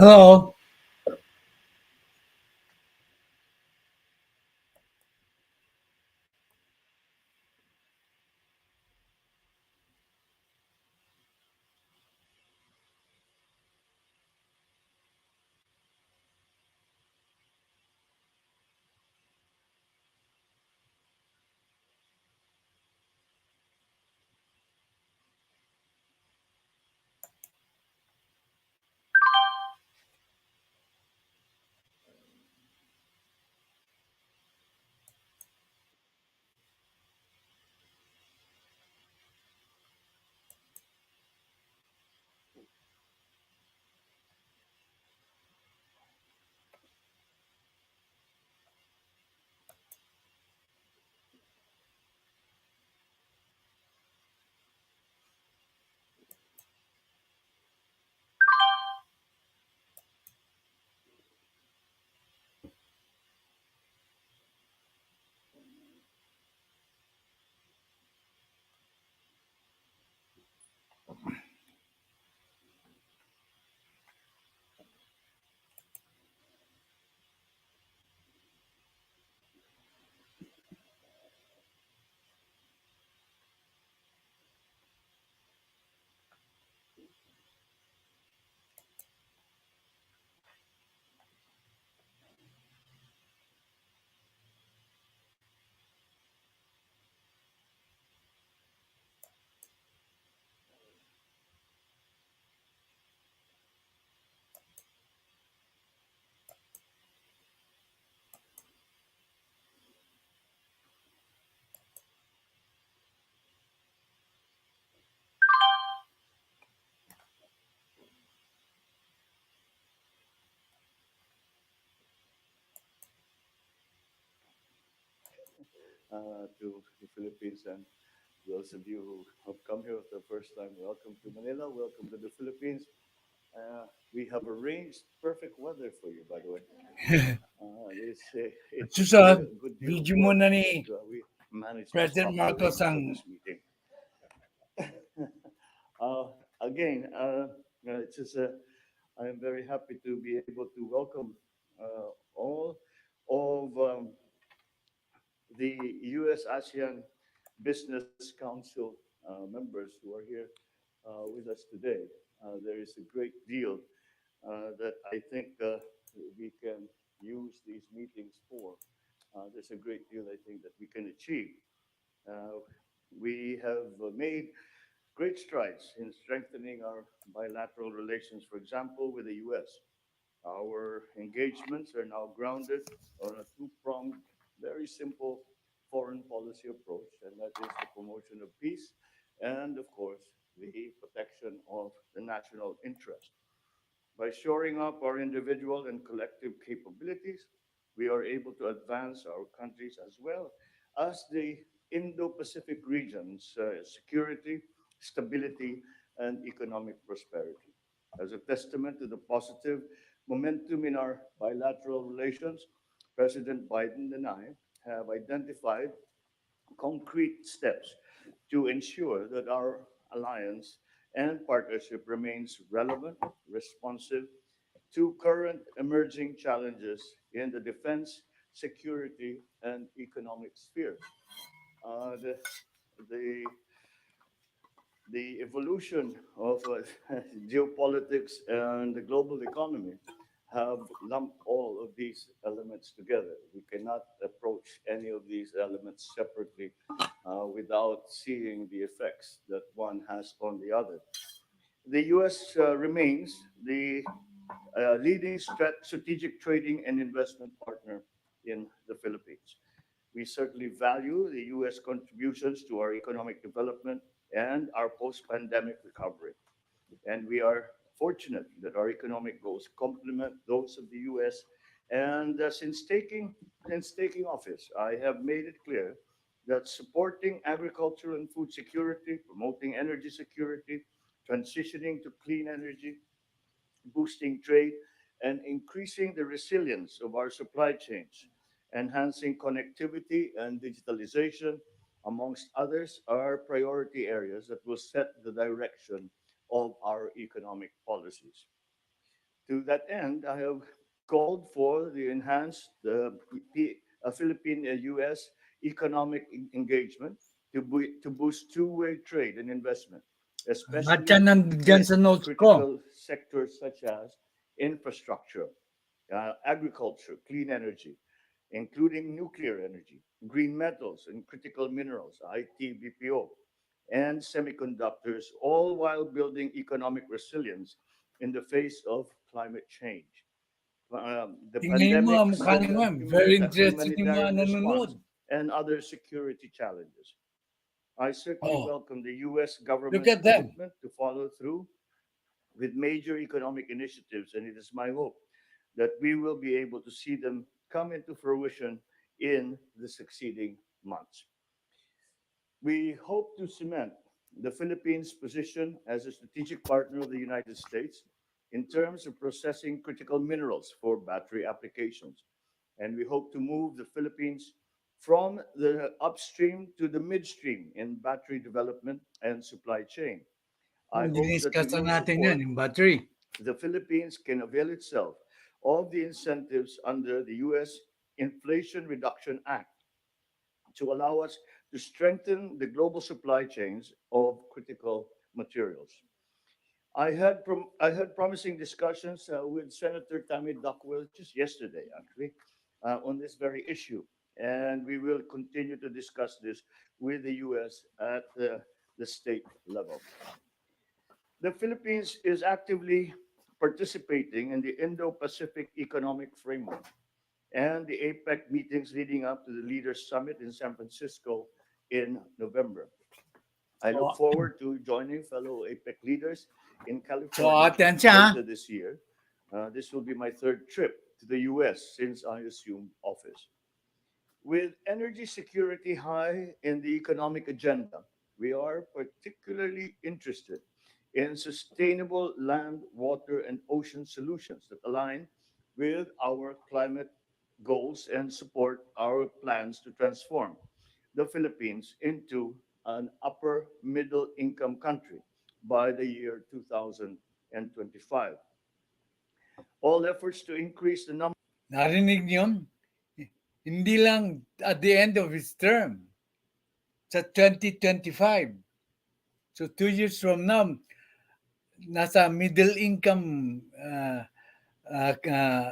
Hello. To the Philippines, and those of you who have come here for the first time, welcome to Manila, welcome to the Philippines. We have arranged perfect weather for you, by the way. It's Susunod, a good deal of video work muna ni that we managed to President stop the Marcos rain ang for this meeting. uh, Again, it's just I am very happy to be able to welcome all of the U.S. ASEAN Business Council members who are here with us today. There is a great deal that I think we can use these meetings for. There's a great deal I think that we can achieve. Uh, we have made great strides in strengthening our bilateral relations, for example, with the US. Our engagements are now grounded on a two pronged, very simple foreign policy approach, and that is the promotion of peace and, of course, the protection of the national interest. By shoring up our individual and collective capabilities, we are able to advance our countries as well as the Indo Pacific region's security, stability, and economic prosperity. As a testament to the positive momentum in our bilateral relations, President Biden and I have identified concrete steps to ensure that our alliance and partnership remains relevant, responsive to current emerging challenges in the defense, security, and economic spheres. Uh, the, the, the evolution of geopolitics and the global economy have lumped all of these elements together. We cannot approach any of these elements separately without seeing the effects that one has on the other. The US remains the leading strategic trading and investment partner in the Philippines. We certainly value the US contributions to our economic development and our post pandemic recovery. And we are fortunate that our economic goals complement those of the US. And since taking office, I have made it clear that supporting agriculture and food security, promoting energy security, transitioning to clean energy, boosting trade, and increasing the resilience of our supply chains, enhancing connectivity and digitalization, amongst others, are priority areas that will set the direction of our economic policies. To that end, I have called for the enhanced Philippine-U.S. economic engagement to boost two-way trade and investment, Lahat yan especially nandyan in sa notes ko. critical sectors such as infrastructure, agriculture, clean energy, including nuclear energy, green metals and critical minerals, IT, BPO, and semiconductors, all while building economic resilience in the face of climate change. The Tingnan yung mga pandemics, mukha and nyo, the very interested yung mga humanitarian nanonood. response, and other security challenges. I certainly Oh, welcome the U.S. look government's at them. commitment to follow through with major economic initiatives, and it is my hope that we will be able to see them come into fruition in the succeeding months. We hope to cement the Philippines' position as a strategic partner of the United States in terms of processing critical minerals for battery applications. And we hope to move the Philippines from the upstream to the midstream in battery development and supply chain. I hope that with Diniscuss your natin yan, support, yung battery. the Philippines can avail itself of the incentives under the U.S. Inflation Reduction Act to allow us to strengthen the global supply chains of critical materials. I had promising discussions with Senator Tammy Duckworth just yesterday, actually, on this very issue, and we will continue to discuss this with the U.S. at the state level. The Philippines is actively participating in the Indo-Pacific Economic Framework and the APEC meetings leading up to the Leaders Summit in San Francisco in November. I look So, forward to joining fellow APEC leaders in so California atan siya, ha? later this year. This will be my third trip to the US since I assumed office. With energy security high in the economic agenda, we are particularly interested in sustainable land, water, and ocean solutions that align with our climate goals and support our plans to transform the Philippines into an upper middle income country by the year 2025. All efforts to increase the number Narinig niyo? Hindi lang at the end of his term, sa 2025. So 2 years from now, nasa middle income uh, uh,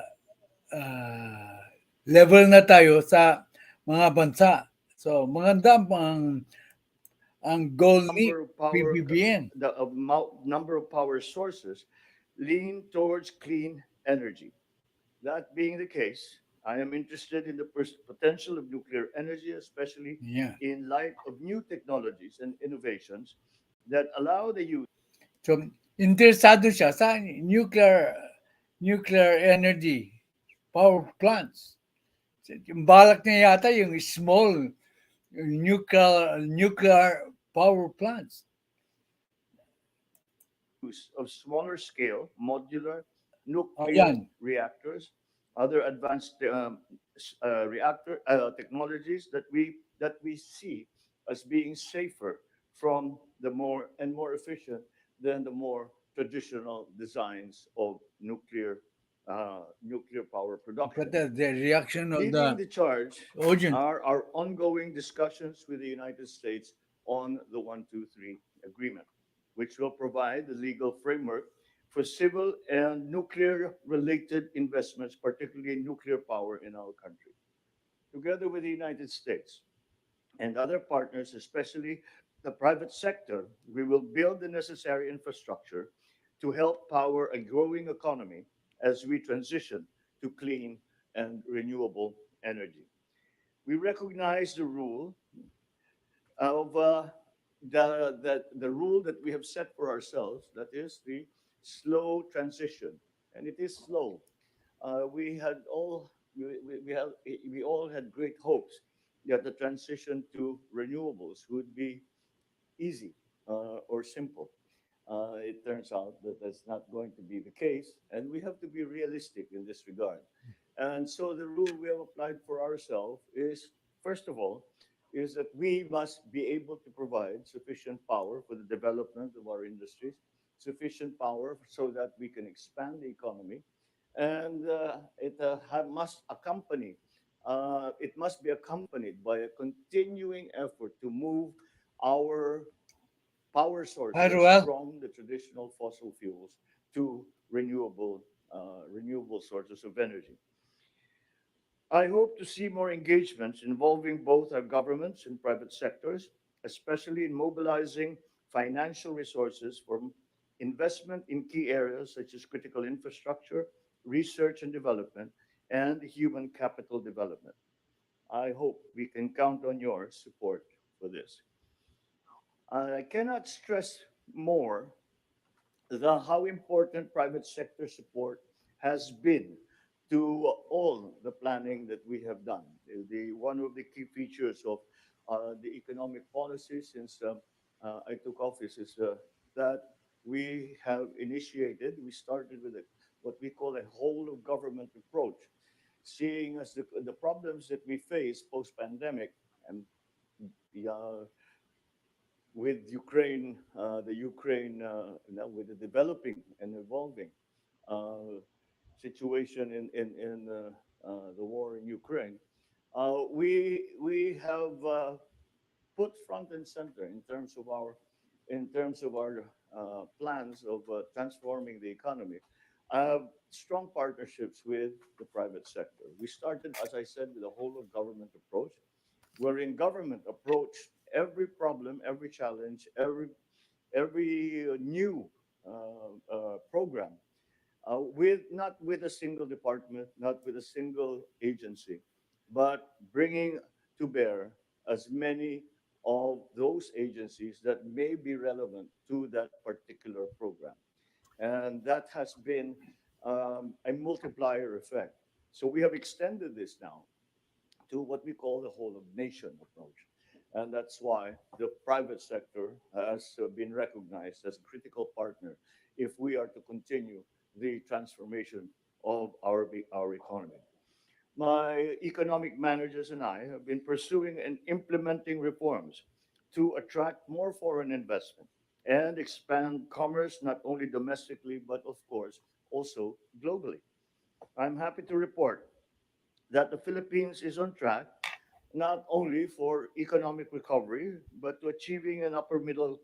level na tayo sa mga bansa. So maganda ang goal ni of power PBBM. number of power sources lean towards clean energy. That being the case, I am interested in the potential of nuclear energy, especially Yeah. in light of new technologies and innovations that allow the use So interesado siya sa nuclear energy power plants. Yung balak niya yata yung small nuclear power plants. of smaller scale modular Oh, nuclear yan. reactors, other advanced reactor technologies that we see as being safer from the more efficient than the more traditional designs of nuclear power production. But the reaction of Leading the the charge audience. are our ongoing discussions with the United States on the 123 agreement, which will provide the legal framework for civil and nuclear related investments, particularly in nuclear power in our country. Together with the United States and other partners, especially the private sector, we will build the necessary infrastructure to help power a growing economy as we transition to clean and renewable energy. We recognize the rule of the rule that we have set for ourselves, that is the slow transition, and it is slow. We had all we have we all had great hopes that the transition to renewables would be easy or simple. It turns out that that's not going to be the case, and we have to be realistic in this regard. And so the rule we have applied for ourselves is, first of all, is that we must be able to provide sufficient power for the development of our industries, sufficient power so that we can expand the economy, and it must be accompanied by a continuing effort to move our power Very sources well. from the traditional fossil fuels to renewable sources of energy. I hope to see more engagements involving both our governments and private sectors, especially in mobilizing financial resources for investment in key areas such as critical infrastructure, research and development, and human capital development. I hope we can count on your support for this. I cannot stress more how important private sector support has been to all the planning that we have done. One of the key features of the economic policy since I took office is that we started with what we call a whole of government approach, seeing as the problems that we face post pandemic and uh, with with the developing and evolving uh, situation in the war in Ukraine, we have put front and center in terms of our plans of transforming the economy. Strong partnerships with the private sector. We started, as I said, with a whole of government approach, wherein government approached every problem, every challenge, every new program with not with a single department, not with a single agency, but bringing to bear as many of those agencies that may be relevant to that particular program. And that has been a multiplier effect. So we have extended this now to what we call the whole of nation approach. And that's why the private sector has been recognized as a critical partner if we are to continue the transformation of our economy. My economic managers and I have been pursuing and implementing reforms to attract more foreign investment and expand commerce not only domestically, but of course also globally. I'm happy to report that the Philippines is on track not only for economic recovery, but to achieving an upper middle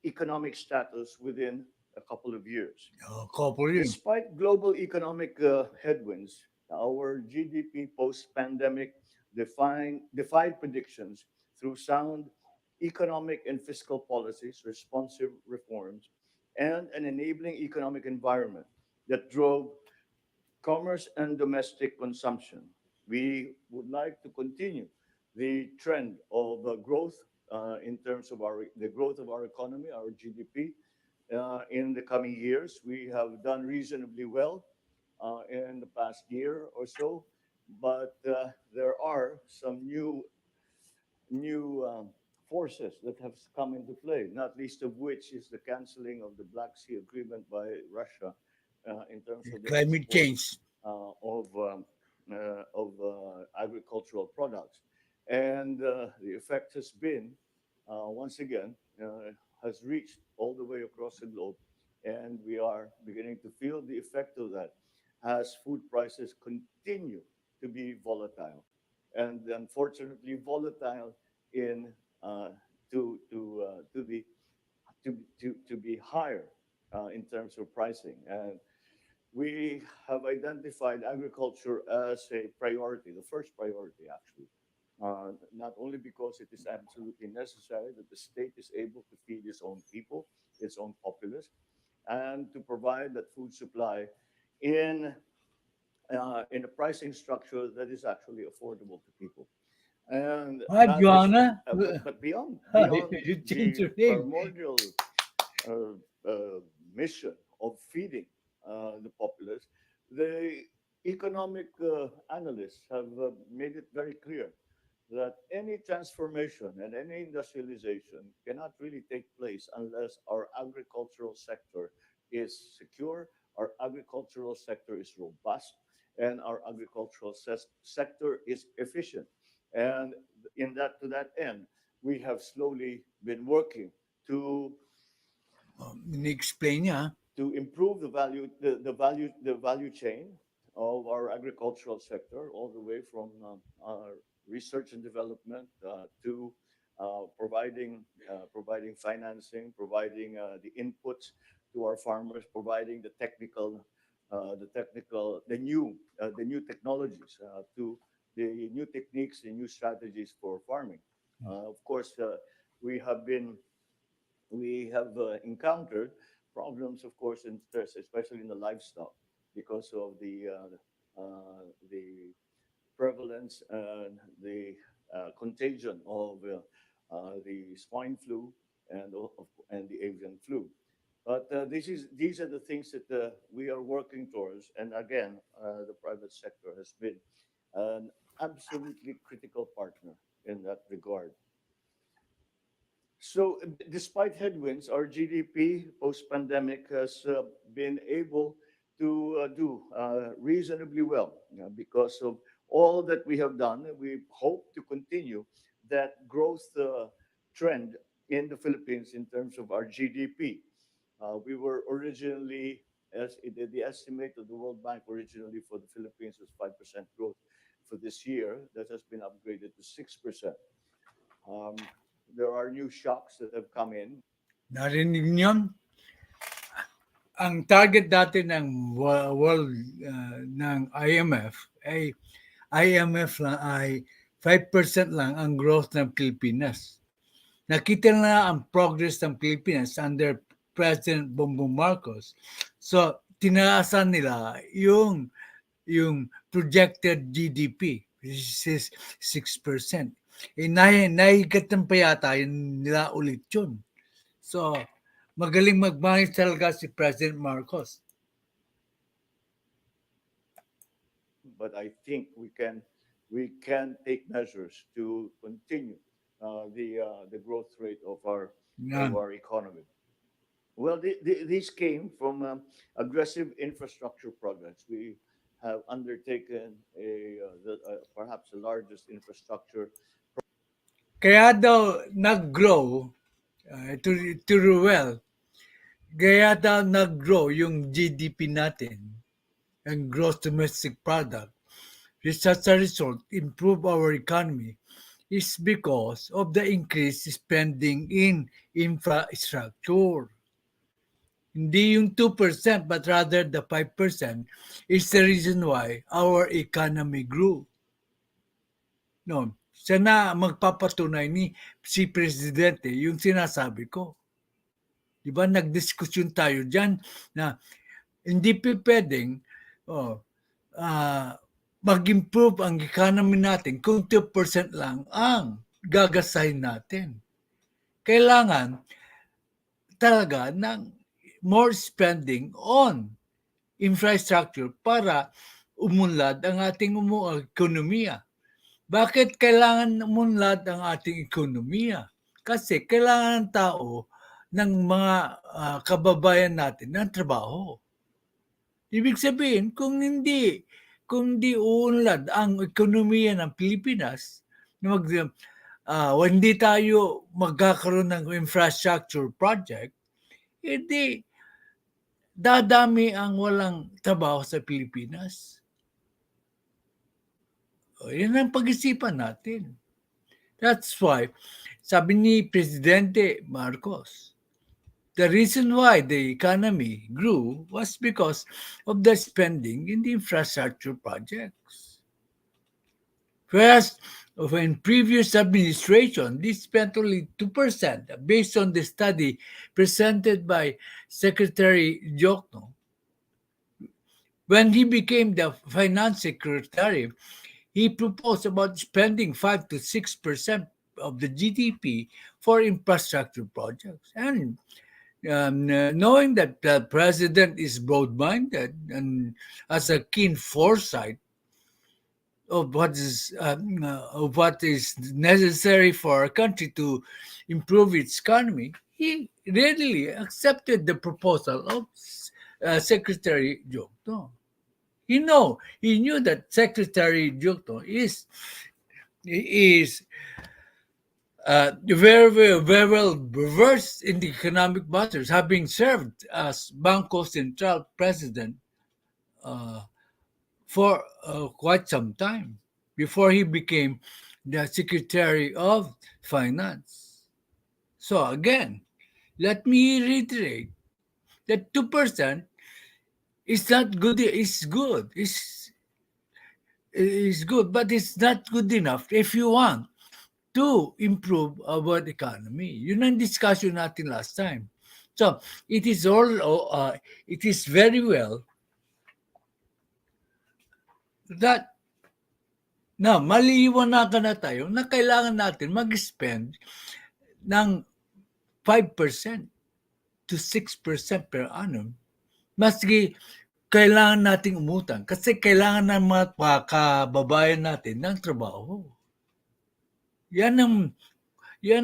economic status within a couple of years. Couple yun. Despite global economic headwinds, our GDP post pandemic defied predictions through sound economic and fiscal policies, responsive reforms, and an enabling economic environment that drove commerce and domestic consumption. We would like to continue the trend of growth in terms of the growth of our economy, our GDP. In the coming years, we have done reasonably well in the past year or so, but there are some new forces that have come into play, not least of which is the canceling of the Black Sea Agreement by Russia in terms of the Climate export change. of agricultural products. And the effect has been, once again, has reached all the way across the globe. And we are beginning to feel the effect of that as food prices continue to be volatile. And unfortunately, volatile in to be higher in terms of pricing. And we have identified agriculture as a priority, the first priority actually, not only because it is absolutely necessary that the state is able to feed its own people, its own populace, and to provide that food supply in in a pricing structure that is actually affordable to people. And What, not least, Joanna? but beyond You change the your name. primordial uh, mission of feeding the populace, the economic analysts have made it very clear that any transformation and any industrialization cannot really take place unless our agricultural sector is secure, our agricultural sector is robust, and our agricultural sector is efficient. And to that end, we have slowly been working to Ini-explain niya. to improve the value chain of our agricultural sector, all the way from research and development to providing financing, providing the inputs to our farmers, providing the new technologies to the new techniques, the new strategies for farming. Of course, we have been we have encountered problems, of course, in stress, especially in the livestock, because of the prevalence and the contagion of the swine flu and the avian flu. But these are the things that we are working towards, and again, the private sector has been an absolutely critical partner in that regard. So, despite headwinds, our GDP post-pandemic has been able to do reasonably well, because of all that we have done. We hope to continue that growth trend in the Philippines in terms of our GDP. We were originally, the estimate of the World Bank originally for the Philippines was 5% growth for this year. That has been upgraded to 6%. Um, there are new shocks that have come in. Narinig niyo? Ang target dati ng world ng IMF lang ay 5% lang ang growth ng Pilipinas. Nakita na ang progress ng Pilipinas under President Bongbong Marcos. So, tinaasan nila yung projected GDP, which is 6%. Nahigatan pa yata nila ulit yun. So, magaling mag-manage talaga si President Marcos. But I think we can take measures to continue the growth rate of our economy. Well, these came from aggressive infrastructure projects. We have undertaken perhaps the largest infrastructure. Kaya daw nag-grow, to Ruel, kaya daw nag-grow yung GDP natin, ang gross domestic product, which as a result improve our economy, is because of the increased spending in infrastructure. Hindi yung 2%, but rather the 5% is the reason why our economy grew. No, sana magpapatunay ni si Presidente yung sinasabi ko. Di ba, nagdiskusyon tayo dyan na hindi pwedeng mag-improve ang economy natin kung 2% lang ang gagasahin natin. Kailangan talaga ng more spending on infrastructure para umunlad ang ating ekonomiya. Bakit kailangan umunlad ang ating ekonomiya? Kasi kailangan ng tao, ng mga kababayan natin ng trabaho. Ibig sabihin, kung hindi uunlad ang ekonomiya ng Pilipinas, hindi tayo magkakaroon ng infrastructure project, hindi dadami ang walang trabaho sa Pilipinas. Yan ang pag-isipan natin. That's why, sabi ni Presidente Marcos, the reason why the economy grew was because of the spending in the infrastructure projects. Whereas in previous administration, they spent only 2% based on the study presented by Secretary Jokno. When he became the finance secretary, he proposed about spending 5 to 6% of the GDP for infrastructure projects. And knowing that the president is broad-minded and has a keen foresight of what is necessary for our country to improve its economy, he readily accepted the proposal of Secretary Jokno. He knew that Secretary Jokno is very well versed in the economic matters, having served as Bangko Central president uh, for quite some time before he became the Secretary of Finance. So again, let me reiterate that 2% is not good. It's good. Is good, but it's not good enough if you want to improve our economy. Yun ang discussion natin last time. So, it is it is very well that maliwanagan na tayo na kailangan natin mag-spend ng 5% to 6% per annum. Maski kailangan nating umutang kasi kailangan ng mga kababayan natin ng trabaho. Yan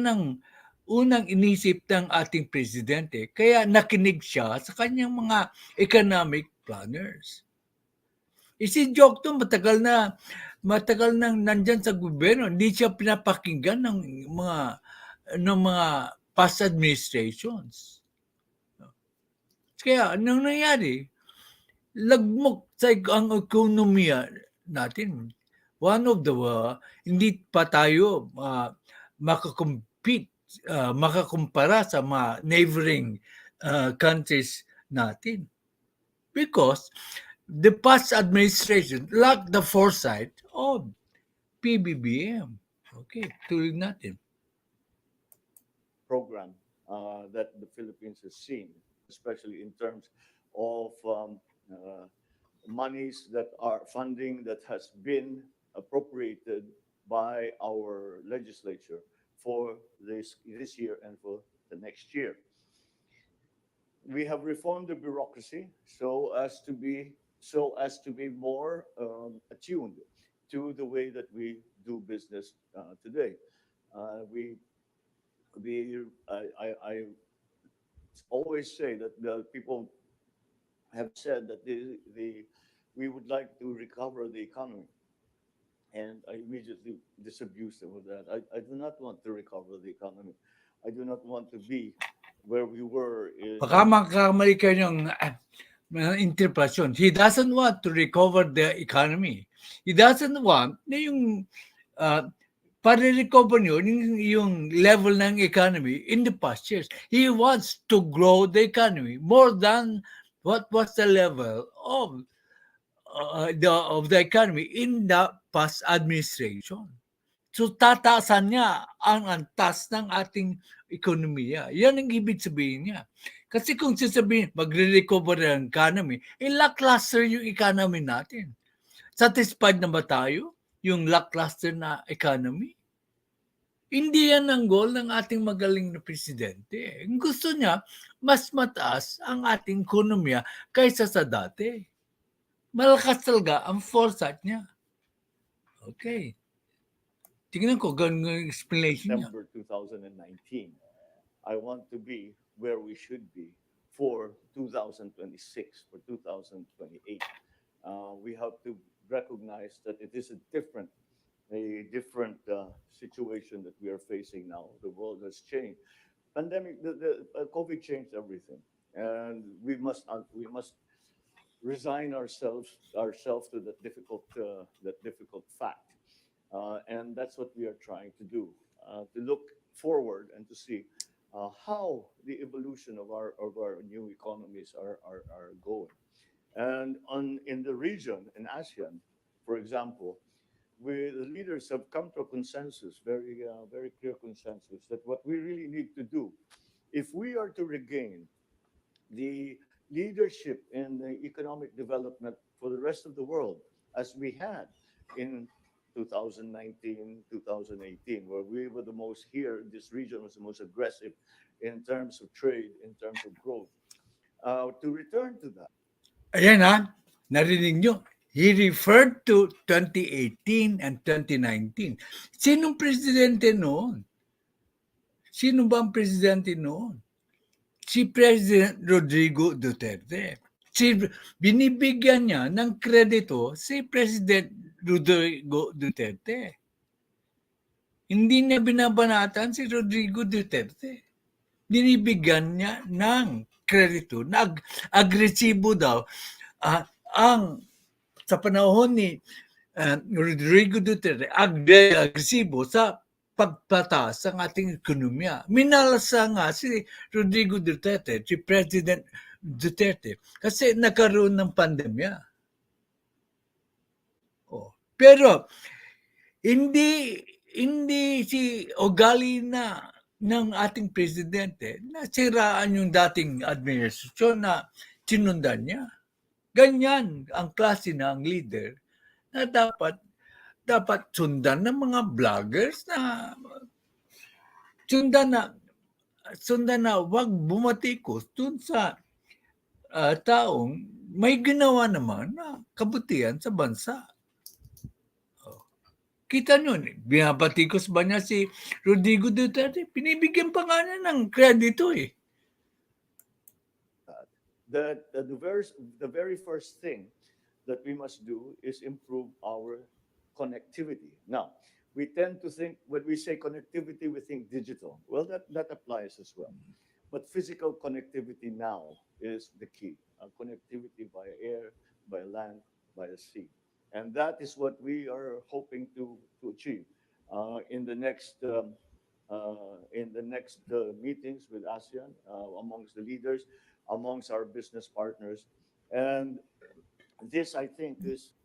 ang unang inisip ng ating presidente. Kaya nakinig siya sa kanyang mga economic planners. Si Jokto matagal nang nandyan sa gobyerno, hindi siya pinapakinggan ng mga past administrations. Kaya anong nangyari? Lagmok sa ang ekonomiya natin. One of the hindi pa tayo makakumpara sa mga neighboring countries natin. Because the past administration lacked the foresight of PBBM. Okay, tuloy natin. Program that the Philippines has seen, especially in terms of monies that are funding that has been appropriated by our legislature for this year and for the next year. We have reformed the bureaucracy so as to be more attuned to the way that we do business today. I always say that the people have said that we would like to recover the economy, and I immediately disabuse them of that. I do not want to recover the economy. I do not want to be where we were in. Baka magkamali kayo ng interpretation. He doesn't want to recover the economy. He doesn't want na yung para-recover nyo yung level ng economy in the past years. He wants to grow the economy more than what was the level of the economy in the past administration. So tataasan niya ang antas ng ating ekonomiya. Yan ang ibig sabihin niya. Kasi kung sasabihin, magre-recover ang economy, lackluster yung economy natin. Satisfied na ba tayo yung lackluster na economy? Hindi yan ang goal ng ating magaling na presidente. Ang gusto niya, mas mataas ang ating ekonomiya kaysa sa dati. Malakas talaga ang foresight niya. Okay. Tingnan ko, ganun yung explanation niya. December 2019, I want to be where we should be for 2026, for 2028. We have to recognize that it is a different situation that we are facing now. The world has changed. Pandemic, the COVID changed everything, and we must resign ourselves to that difficult fact. And that's what we are trying to do, to look forward and to see how the evolution of our new economies are going. And in the region, in ASEAN, for example, the leaders have come to a consensus, very clear consensus, that what we really need to do, if we are to regain the leadership in the economic development for the rest of the world, as we had in 2019, 2018, where we were the most here, this region was the most aggressive in terms of trade, in terms of growth. To return to that. Ayan narinig nyo. He referred to 2018 and 2019. Sinong presidente noon? Sino ba ang presidente noon? Si President Rodrigo Duterte. Binibigyan niya ng kredito si President Rodrigo Duterte. Hindi niya binabanatan si Rodrigo Duterte. Binibigyan niya ng kredito na agresibo daw ang sa panahon ni Rodrigo Duterte agresibo sa pagpataas ng ating ekonomiya. Minalasa nga si Rodrigo Duterte, si President Duterte, kasi nagkaroon ng pandemya. Pero hindi si ugali na ng ating presidente na siraan yung dating administrasyon na sinundan niya. Ganyan ang klase ng leader na dapat sundan ng mga vloggers na sundan na wag bumatikos dun sa taong may ginawa naman na kabutihan sa bansa. Kita nyo, binabatikos ba niya si Rodrigo Duterte? Pinibigyan pa nga niya ng kredito eh. The very first thing that we must do is improve our connectivity. Now, we tend to think, when we say connectivity, we think digital. Well, that applies as well. But physical connectivity now is the key. Connectivity by air, by land, by the sea. And that is what we are hoping to achieve in the next meetings with ASEAN, amongst the leaders, amongst our business partners. And this, I think, is...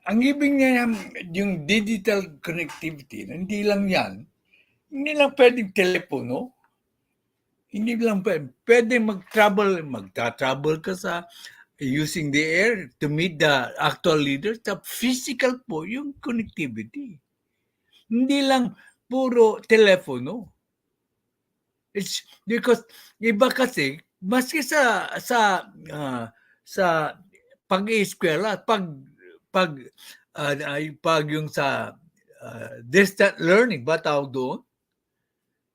Ang ibig niya yung digital connectivity, hindi lang yan. Hindi lang pwedeng telepono. Hindi lang pwede magta-travel ka sa using the air to meet the actual leaders. The physical po yung connectivity. Hindi lang puro telepono. It's because iba kasi maski sa pag-eskwela, pag yung sa distant learning ba tawag doon?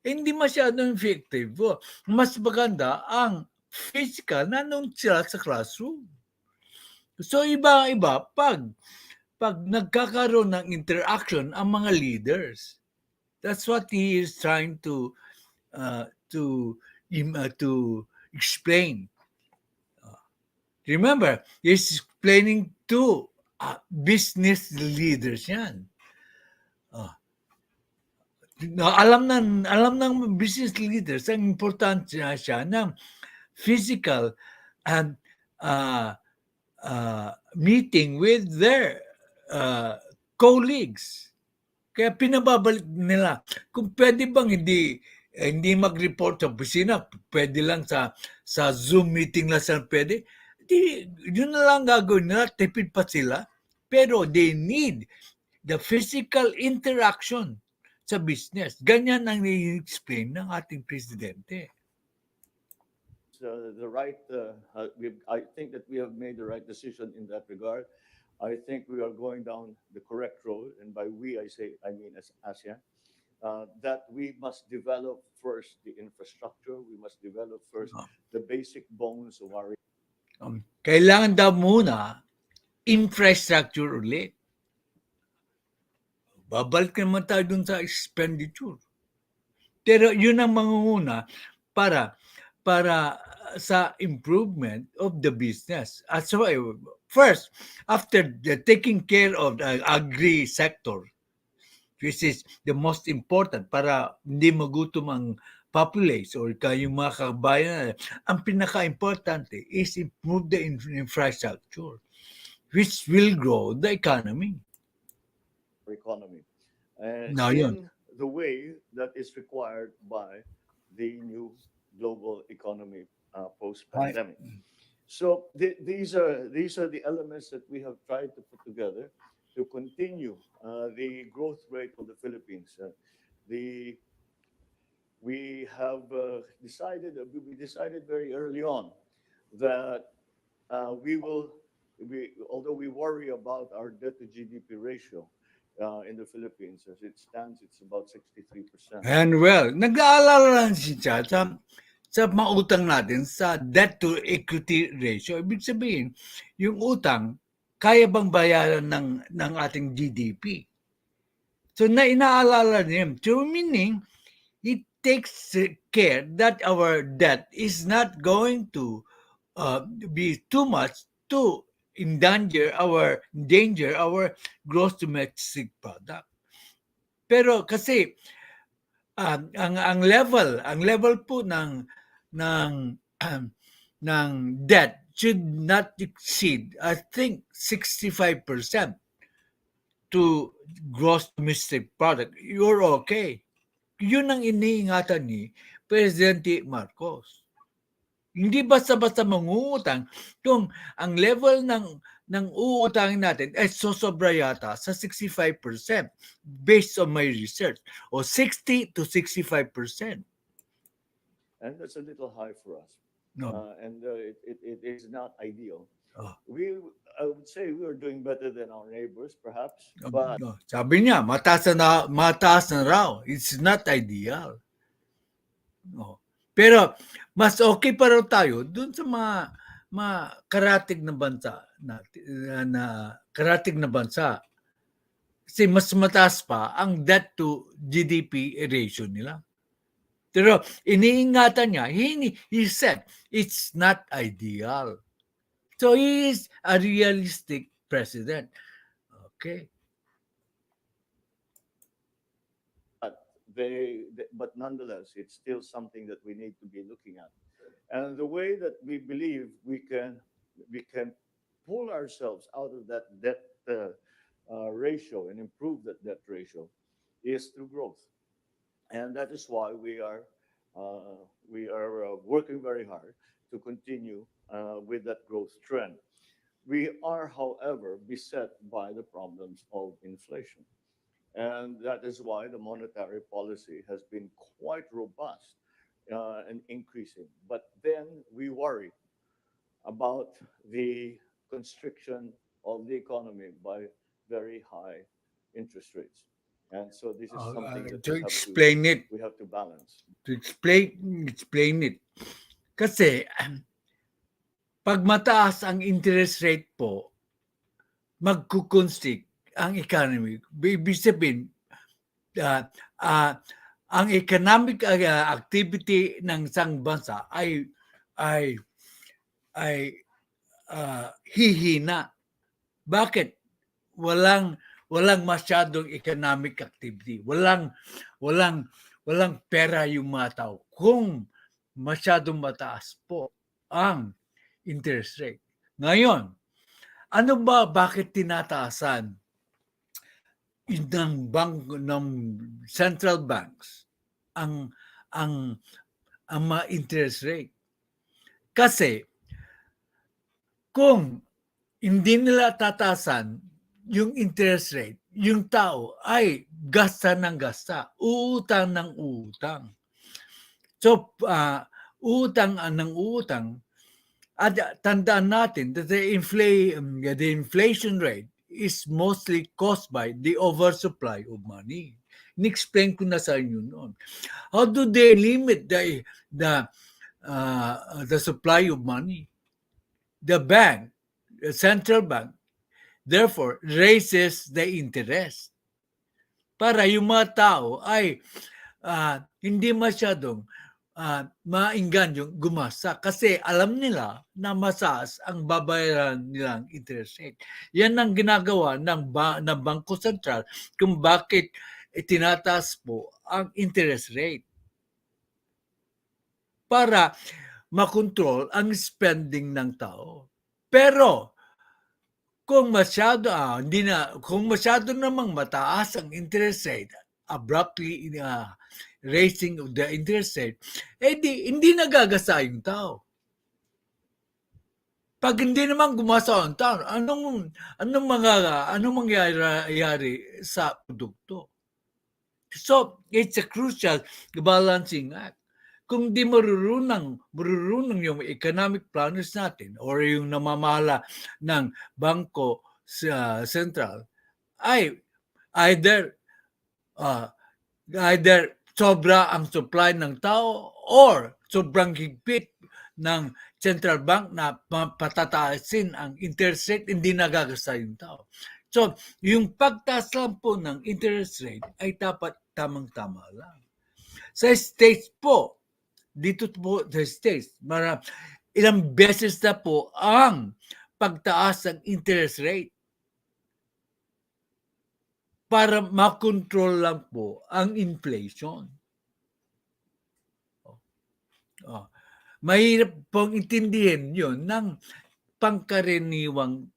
Hindi masyadong effective. Mas maganda ang physical na nung sila sa classroom. So iba-iba pag nagkakaroon ng interaction ang mga leaders. That's what he is trying to explain. Remember, he's explaining to business leaders yan. Alam ng business leaders ang importante siya ng physical and meeting with their colleagues. Kaya pinababalik nila. Kung pwede bang hindi mag-report sa opisina, pwede lang sa Zoom meeting lang sila pwede, yun na lang gagawin nila, tipid pa sila. Pero they need the physical interaction sa business. Ganyan ang i-explain ng ating presidente. I think that we have made the right decision in that regard. I think we are going down the correct road, and by we I mean as ASEAN, that we must develop first the infrastructure, we must develop first the basic bones of our... Kailangan daw muna infrastructure ulit. Babalik naman tayo dun sa expenditure. Pero yun ang mangunguna para sa improvement of the business. So first, after taking care of the agri sector, which is the most important para hindi magutom ang populace or yung mga kabayan, ang pinaka-importante is improve the infrastructure, which will grow the economy. Now, in the way that is required by the new global economy post-pandemic. Right. So these are the elements that we have tried to put together to continue the growth rate of the Philippines. We decided very early on that although we worry about our debt to GDP ratio in the Philippines, as it stands, it's about 63%. And well, nag-aalala lang siya sa mautang natin sa debt to equity ratio. Ibig sabihin, yung utang, kaya bang bayaran ng ating GDP? So na inaalala niya. So meaning, it takes care that our debt is not going to be too much to endanger our gross domestic product. Pero kasi ang level po ng ng debt should not exceed, I think, 65% to gross domestic product. You're okay. Yun ang iniingatan ni Presidente Marcos. Hindi basta-basta mangungutang kung ang level ng uutangin natin ay sosobra yata sa 65% based on my research, o 60 to 65%. And that's a little high for us. No. And it is not ideal. Oh. I would say we are doing better than our neighbors, perhaps. But No. Sabi niya, mataas na raw. It's not ideal. No. Pero mas okay pa raw tayo dun sa mga karatig na bansa karatig na bansa. Kasi mas mataas pa ang debt to GDP ratio nila. Pero iniingatan niya, he said, it's not ideal. So he is a realistic president. Okay. but nonetheless, it's still something that we need to be looking at. And the way that we believe we can pull ourselves out of that debt ratio and improve that debt ratio is through growth. And that is why we are working very hard to continue with that growth trend. We are, however, beset by the problems of inflation. And that is why the monetary policy has been quite robust and increasing. But then we worry about the constriction of the economy by very high interest rates. And so this is something that we have to balance. To explain it. Kasi pag mataas ang interest rate po, magkukonstrict ang economy. Ibig sabihin, ang economic activity ng isang bansa ay hihina. Bakit? Walang masyadong economic activity. Walang pera yung mga tao kung masyadong mataas po ang interest rate. Ngayon, ano ba, bakit tinataasan ng central banks ang mga interest rate? Kasi kung hindi nila tatasan yung interest rate, yung tao ay gasta ng gasta, uutang ng uutang. So, uutang ng uutang, at tandaan natin that the inflation rate is mostly caused by the oversupply of money. In-explain ko na sa inyo noon. How do they limit the supply of money? The central bank, therefore, raises the interest para yung mga tao ay hindi masyadong mainggan yung gumasa kasi alam nila na mataas ang babayaran nilang interest rate. Yan ang ginagawa ng Bangko Sentral kung bakit itinataas po ang interest rate para makontrol ang spending ng tao. Pero kung masyado namang mataas ang interest rate, abruptly raising of the interest rate, hindi nagagasa yung tao. Pag hindi naman gumasa ang tao, anong mangyayari sa produkto? So, it's a crucial balancing act. Kung di marurunong yung economic planners natin or yung namamahala ng Bangko Sentral, ay either sobra ang supply ng tao or sobrang higpit ng central bank na patataasin ang interest rate, hindi nagagasa yung tao. So, yung pagtaas lang po ng interest rate ay dapat tamang-tama lang. Sa States po, dito po sa States, ilang beses na po ang pagtaas ng interest rate para makontrol lang po ang inflation. Oh. Mahirap pong intindihin yun ng pangkaraniwang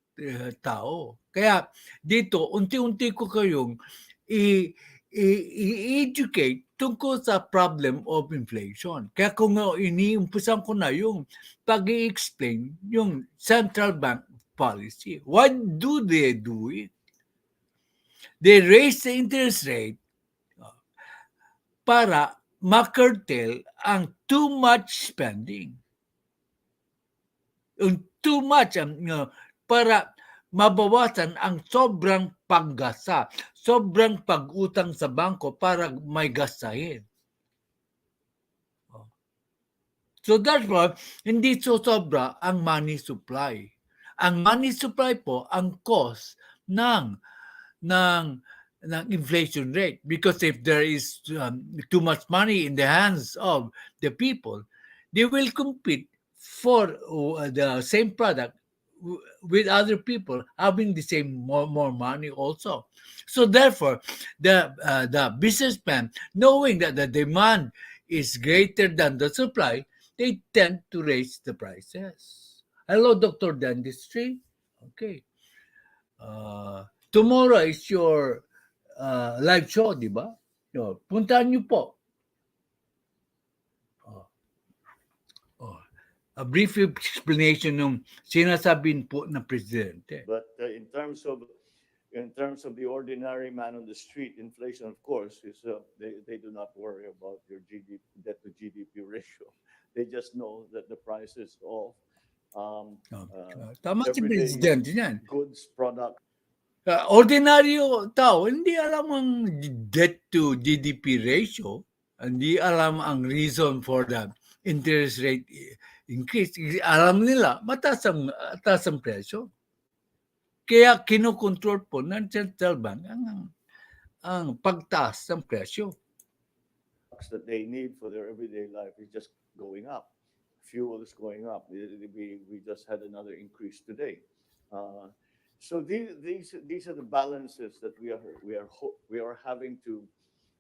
tao. Kaya dito, unti-unti ko kayong i-educate tungkol sa problem of inflation. Kaya kung iniumpisan ko na yung pag-i-explain yung central bank policy. Why do they do it? They raise the interest rate para ma-curtail ang too much spending. Yung too much, para mabawasan ang sobrang paggasa, sobrang pag-utang sa bangko para may gastahin. So therefore, hindi sobra ang money supply. Ang money supply po ang cause ng inflation rate, because if there is too much money in the hands of the people, they will compete for the same product with other people having the same more money also. So therefore, the businessman, knowing that the demand is greater than the supply, they tend to raise the prices. Hello, Dr. Dentistry. Okay. Tomorrow is your live show, di ba? Puntahan niyo po. A brief explanation ng sinasabihin po ng presidente. But in terms of the ordinary man on the street, inflation, of course, is they do not worry about your debt to GDP ratio. They just know that the prices of Tama si everyday presidente niyan. goods, product. Ordinaryo tao, hindi alam ang debt to GDP ratio, hindi alam ang reason for the interest rate increase. Alam nila, mataas ang presyo. Kaya kinokontrol po ng central bank ang pagtaas ng presyo. That they need for their everyday life is just going up. Fuel is going up. We just had another increase today. So these are the balances that we are having to.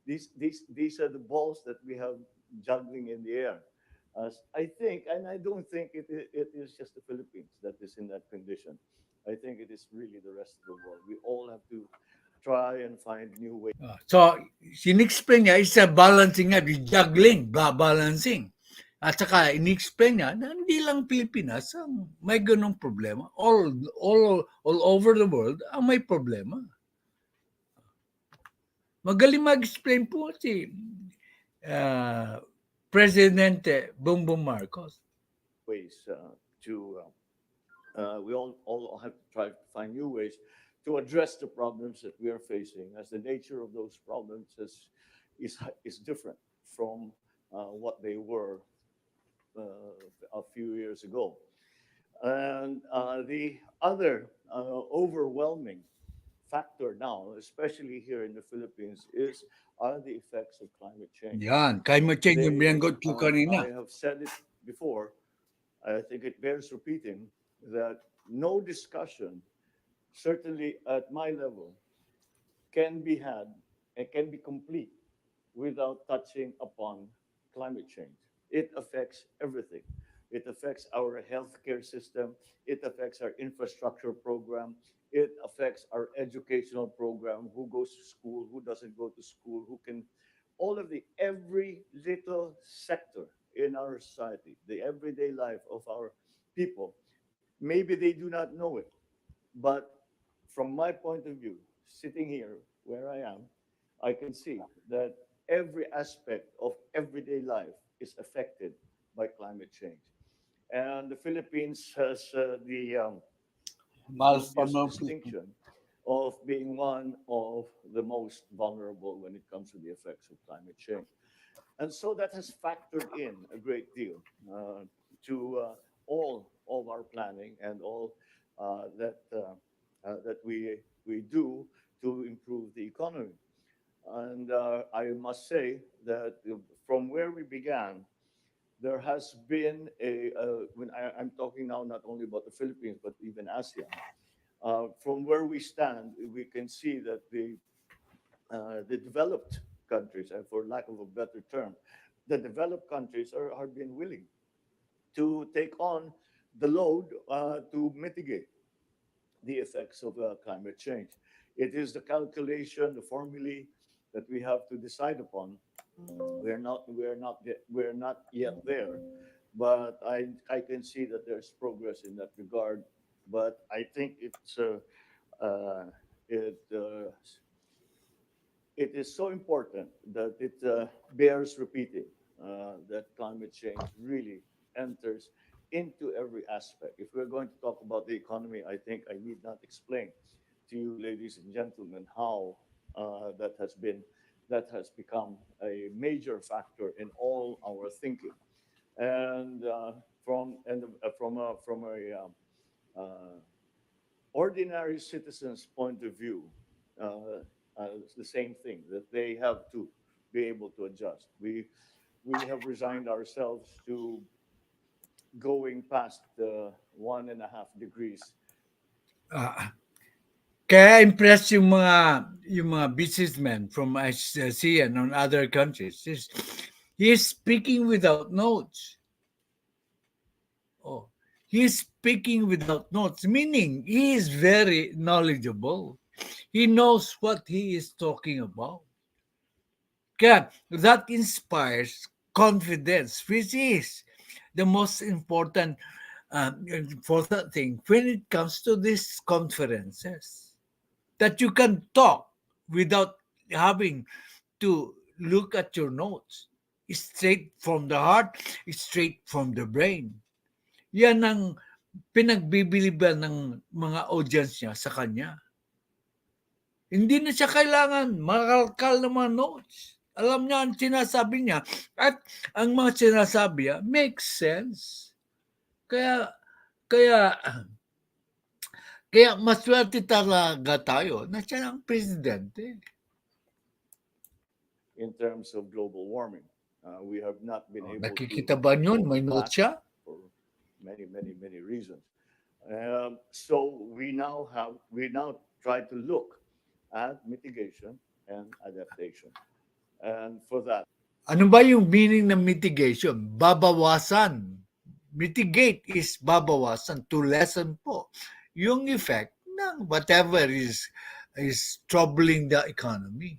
These are the balls that we have juggling in the air. I think, and I don't think it is just the Philippines that is in that condition. I think it is really the rest of the world. We all have to try and find new ways. So, sinexplain niya is a balancing nga, juggling, balancing. At saka, in-explain niya na hindi lang Pilipinas ang may ganong problema. All over the world ang may problema. Magaling mag-explain po si Presidente Bongbong Marcos. Ways we all have to try to find new ways to address the problems that we are facing, as the nature of those problems is different from what they were a few years ago. And the other overwhelming factor now, especially here in the Philippines, are the effects of climate change. Yan, climate change yung binanggot ko kanina. I have said it before. I think it bears repeating that no discussion, certainly at my level, can be had and can be complete without touching upon climate change. It affects everything. It affects our healthcare system. It affects our infrastructure program. It affects our educational program. Who goes to school? Who doesn't go to school? Every little sector in our society, the everyday life of our people. Maybe they do not know it, but from my point of view, sitting here where I am, I can see that every aspect of everyday life is affected by climate change. And the Philippines has the obvious distinction of being one of the most vulnerable when it comes to the effects of climate change. And so that has factored in a great deal to all of our planning and all that that we do to improve the economy. And I must say that from where we began, there has been I'm talking now not only about the Philippines, but even ASEAN. From where we stand, we can see that the developed countries, and for lack of a better term, the developed countries are being willing to take on the load to mitigate the effects of climate change. It is the calculation, the formulae that we have to decide upon. We're not yet there, but I can see that there's progress in that regard. But I think uh, it uh, it is so important that it bears repeating that climate change really enters into every aspect. If we're going to talk about the economy, I think I need not explain to you, ladies and gentlemen, how that has become a major factor in all our thinking. And from a uh, ordinary citizens' point of view, uh, it's the same thing that they have to be able to adjust. We have resigned ourselves to going past the 1.5 degrees. Ah, kaya impressed yung mga businessmen from ASEAN and other countries. He's speaking without notes. Oh, he's speaking without notes, meaning he is very knowledgeable. He knows what he is talking about. Kaya that inspires confidence, which is the most important thing when it comes to these conferences. That you can talk without having to look at your notes. Straight from the heart, straight from the brain. Yan ang pinagbibiliban ng mga audience niya sa kanya. Hindi na siya kailangan makalkal ng mga notes. Alam niya ang sinasabi niya at ang mga sinasabi niya makes sense. Kaya kaya kaya maswerte talaga tayo na siya ang presidente. In terms of global warming, we have not been able Nakikita to ba yun? control May that notes siya? for many reasons. So we now try to look at mitigation and adaptation. And for that, Ano ba yung meaning ng mitigation? Babawasan. Mitigate is babawasan, to lessen po yung effect ng whatever is troubling the economy.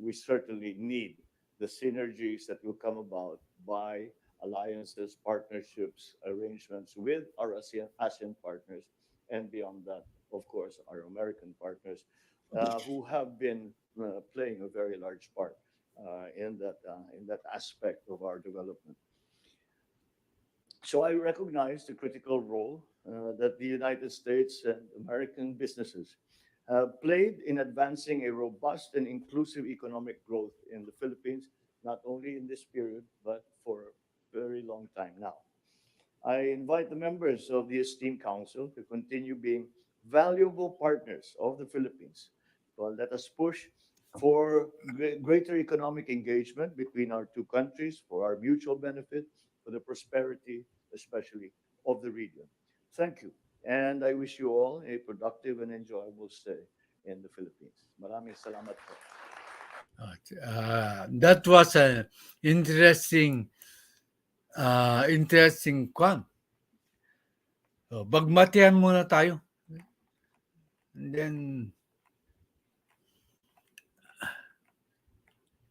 we certainly need the synergies that will come about by alliances, partnerships, arrangements with our ASEAN partners, and beyond that, of course, our American partners, who have been playing a very large part in that aspect of our development. So I recognize the critical role that the United States and American businesses have played in advancing a robust and inclusive economic growth in the Philippines, not only in this period, but for a very long time now. I invite the members of the esteemed council to continue being valuable partners of the Philippines. Well, let us push for greater economic engagement between our two countries for our mutual benefit, for the prosperity, especially of the region. Thank you. And I wish you all a productive and enjoyable stay in the Philippines. Maraming salamat po. That was an interesting kwan. So, bagmatihan muna tayo. And then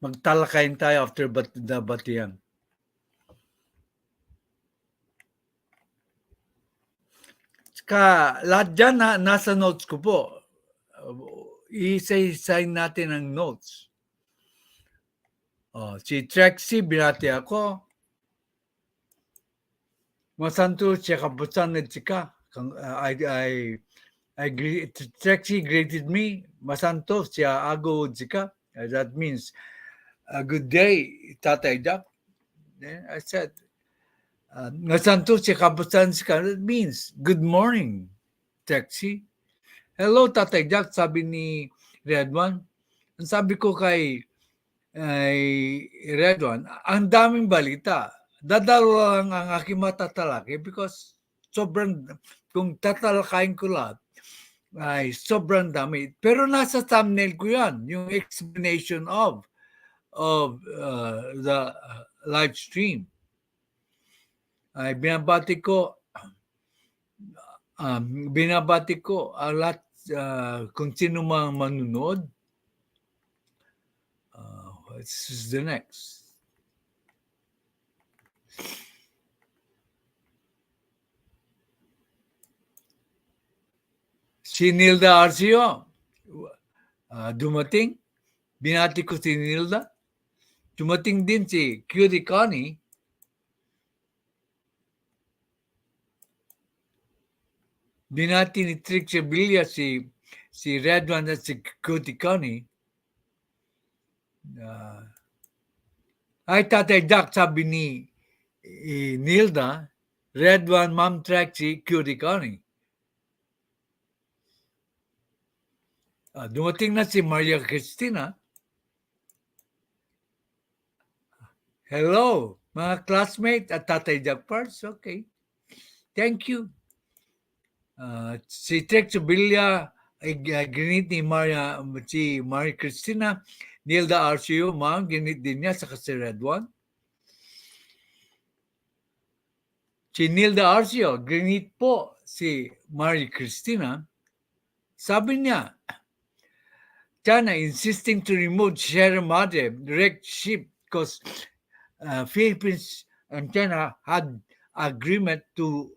magtalakayin tayo after the batihan. Lahat dyan nasa notes ko po. Isa-isahin natin ang notes. Si Trexie, binati ako. Masanto siya kabusan at sika. Trexie greeted me. Masanto siya ago sika. That means, good day, Tatay Jack. Then I said, Nasaan to si kapustahan si It means, good morning, Taxi. Hello, Tatay Jack, sabi ni Red One. Ang sabi ko kay Red One, ang daming balita. Dadalo lang ang aking matatalaki because sobrang, kung tatalakayin ko lahat, ay sobrang dami. Pero nasa thumbnail ko yan, yung explanation of the live stream. Ay binabati ko ang lahat kung sino mang manunod. This is the next. Si Nilda Arcio, dumating. Binati ko si Nilda. Dumating din si Cutie Connie. Binati ni Trixie Villa si Red One at si Cutie Connie. Ay, Tatay Jack, sabi ni Nilda, Red One, Ma'am Trixie, Cutie Connie. Dumating na si Maria Cristina. Hello, mga classmates at Tatay Jackferdz. Okay. Thank you. Si Trixie Villa ay ginit ni si Maria Cristina. Nilda Arcio, ginit din niya sa si Red One. Si Nilda Arcio, ginit po si Maria Cristina. Sabi niya, China insisting to remove Sierra Madre direct ship because Philippines and China had agreement to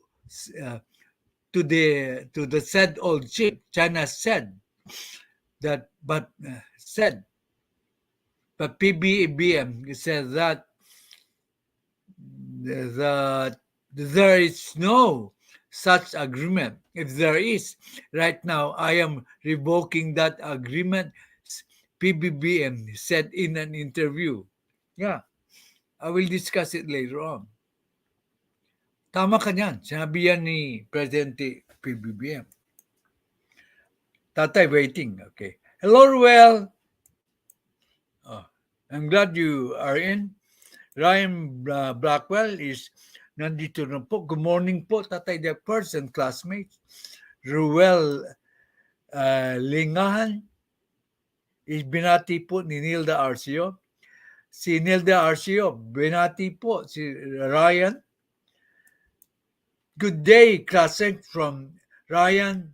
the said old ship. China said that, but PBBM said that there is no such agreement. If there is, right now, I am revoking that agreement, PBBM said in an interview. Yeah, I will discuss it later on. Tama ka niyan. Sinabi yan ni Presidente PBBM. Tatay, waiting. Okay. Hello, Ruel. I'm glad you are in. Ryan Blackwell is nandito na po. Good morning po, Tatay Jackferdz and classmates. Ruel Lingahan is binati po ni Nilda Arcio. Si Nilda Arcio, binati po si Ryan. Good day, classmates from Ryan.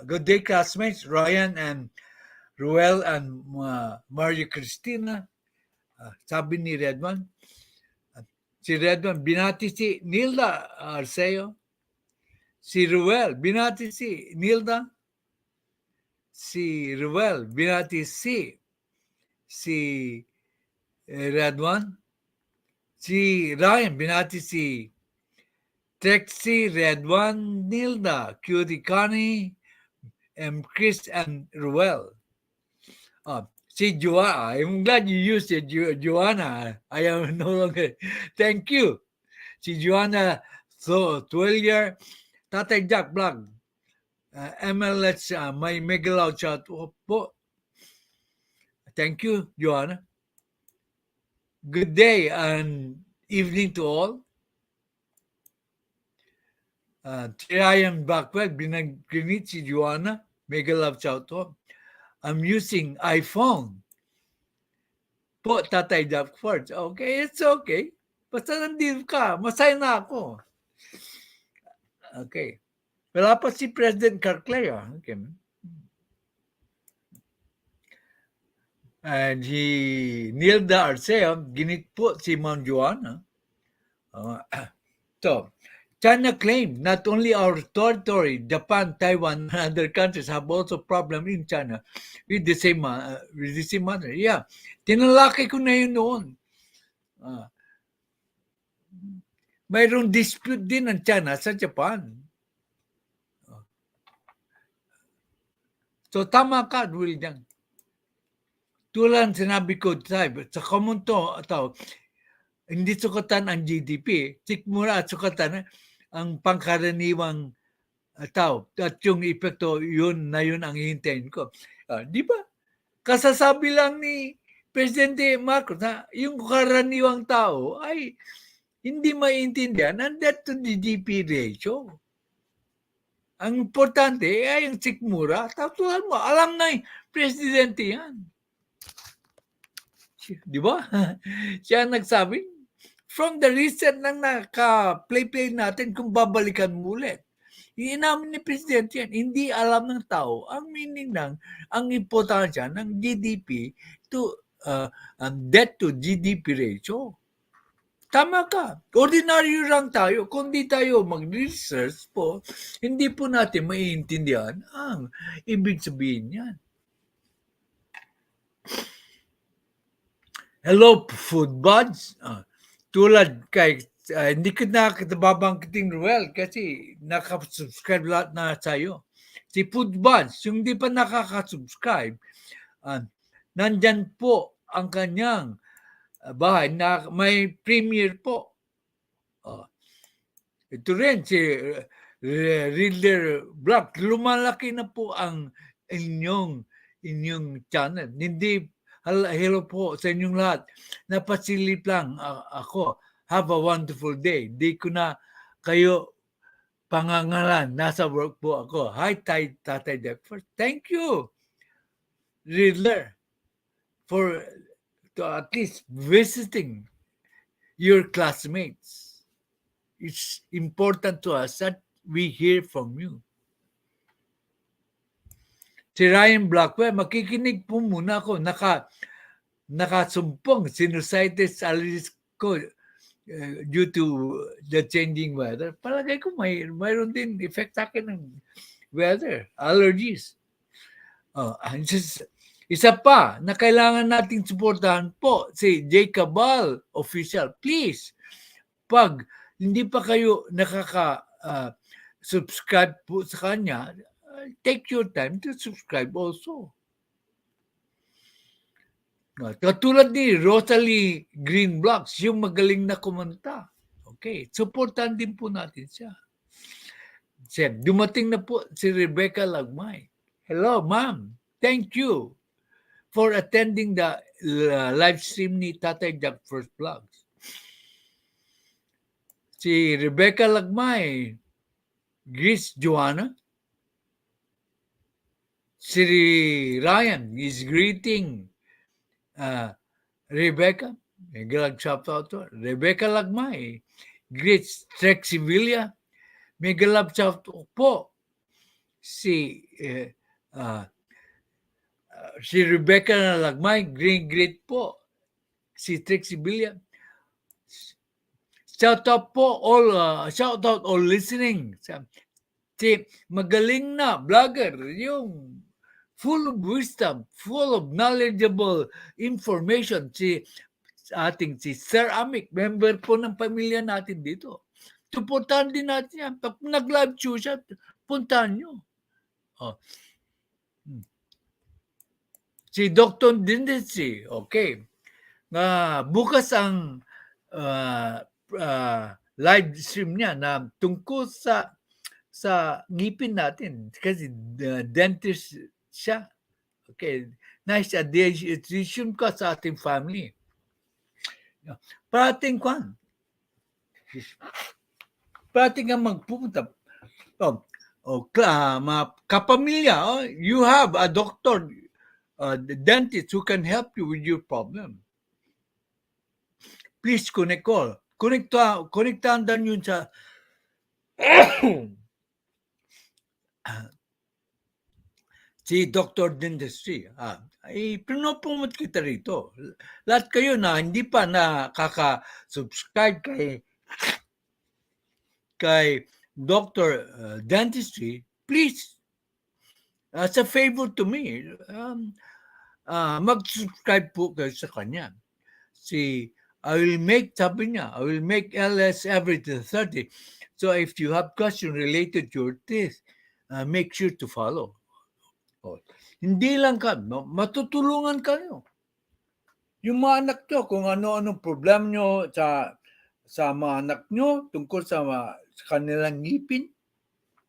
Good day, classmates. Ryan and Ruel and Maria Cristina. Sabi ni Redman. Si Redman, binati si Nilda Arceo. Si Ruel, binati si Nilda. Si Ruel, binati si Redwan. Si Ryan, binati si Trixie, Redwan, Nilda, Cutie Connie, Chris, and Ruel. Si Joanna, I'm glad you used it, Joanna. I am no longer. Thank you. Si Joanna Twillier, Tatay Jack Vlog, MLS, may mega loud shout po. Thank you, Joanna. Good day and evening to all. Ryan Blackwell, binagrinit si Joanna. Mega love shout po. I'm using iPhone. Po, Tatay Jackferdz. Okay, it's okay. Basta nandito ka, masaya na ako. Okay. Wala pa si President Carclea. Okay. And Nilda Arceo, ginit po si Ma'am Joanna. So, China claimed not only our territory, Japan, Taiwan, and other countries have also problem in China with the same matter. Yeah, tinalaki ko na yun noon. Mayroong dispute din ng China sa Japan. So tama ka, Will Yang. Tulad sinabi ko sa common to, hindi sukatan ang GDP. Sikmura at sukatan ang pangkaraniwang tao. At yung epekto, yun ang hihintayin ko. Di ba? Kasasabi lang ni Presidente Marcos na yung karaniwang tao ay hindi maintindihan ang debt to GDP ratio. Ang importante ay ang sikmura. Tapos mo, alam na yung Presidente yan. Di ba? Siya nagsabi, from the recent nang naka-play natin kung babalikan mo ulit. Inamin ni Presidente yan, hindi alam ng tao ang meaning ang importansya ng GDP to debt to GDP ratio. Tama ka. Ordinaryo lang tayo. Kung di tayo mag-research po, hindi po natin maiintindihan ang ibig sabihin yan. Hello, food buds. Tulad kay, hindi ko na babangkiting Ruel kasi nakasubscribe lahat na sa'yo. Si food buds, yung di pa nakakasubscribe, nandyan po ang kanyang bahay na may premiere po. Ito rin, si Riddler Black. Lumalaki na po ang inyong channel. Hindi, hello po sa inyong lahat. Napasilip lang ako. Have a wonderful day. Di ko na kayo pangangalan. Nasa work po ako. Hi, Tatay Jackferdz. Thank you, Riddler, for to at least visiting your classmates. It's important to us that we hear from you. Si Ryan Blackwell, makikinig po muna ako. Nakasumpong sinusitis allergies ko due to the changing weather. Palagay ko mayroon din effect sa akin ng weather, allergies. Isa pa na kailangan nating suportahan po si J. Cabal official. Please, pag hindi pa kayo subscribe po sa kanya, take your time to subscribe also. Katulad ni Rosalie Greenblocks, yung magaling na kumanta. Okay, supportan din po natin siya. Dumating na po si Rebecca Lagmay. Hello, ma'am. Thank you for attending the live stream ni Tatay Jackferdz Vlogs. Si Rebecca Lagmay, Grace Joanna, si Ryan is greeting Rebecca. Shout out to Rebecca Lagmay, Grace Trexivilla, mega love shout po si Rebecca Lagmay, great po si Trexivilla. Shout out all listening. Si magaling na vlogger, yung full of wisdom, full of knowledgeable information. Si Sir Amic, member po ng pamilya natin dito. Supportahan din natin yan. Pag nag-live show siya, puntahan nyo. Si Dr. Dindesi, okay. Bukas ang live stream niya na tungkol sa ngipin natin kasi dentist siya. Okay, nice addition ka sa ating family. Parating nga magpupunta. Mga kapamilya, you have a doctor, dentist who can help you with your problem. Please connect call. Connectahan din yun sa si Dr. Dentistry. Pinopromote kita rito. Lahat kayo na hindi pa nakaka-subscribe kay Dr. Dentistry, please, as a favor to me, mag-subscribe po kayo sa kanya. I will make LS every 30. So if you have question related to your teeth, make sure to follow. Hindi lang ka, matutulungan kayo. Yung mga anak nyo, kung ano-anong problema nyo sa mga anak nyo tungkol sa kanilang ngipin,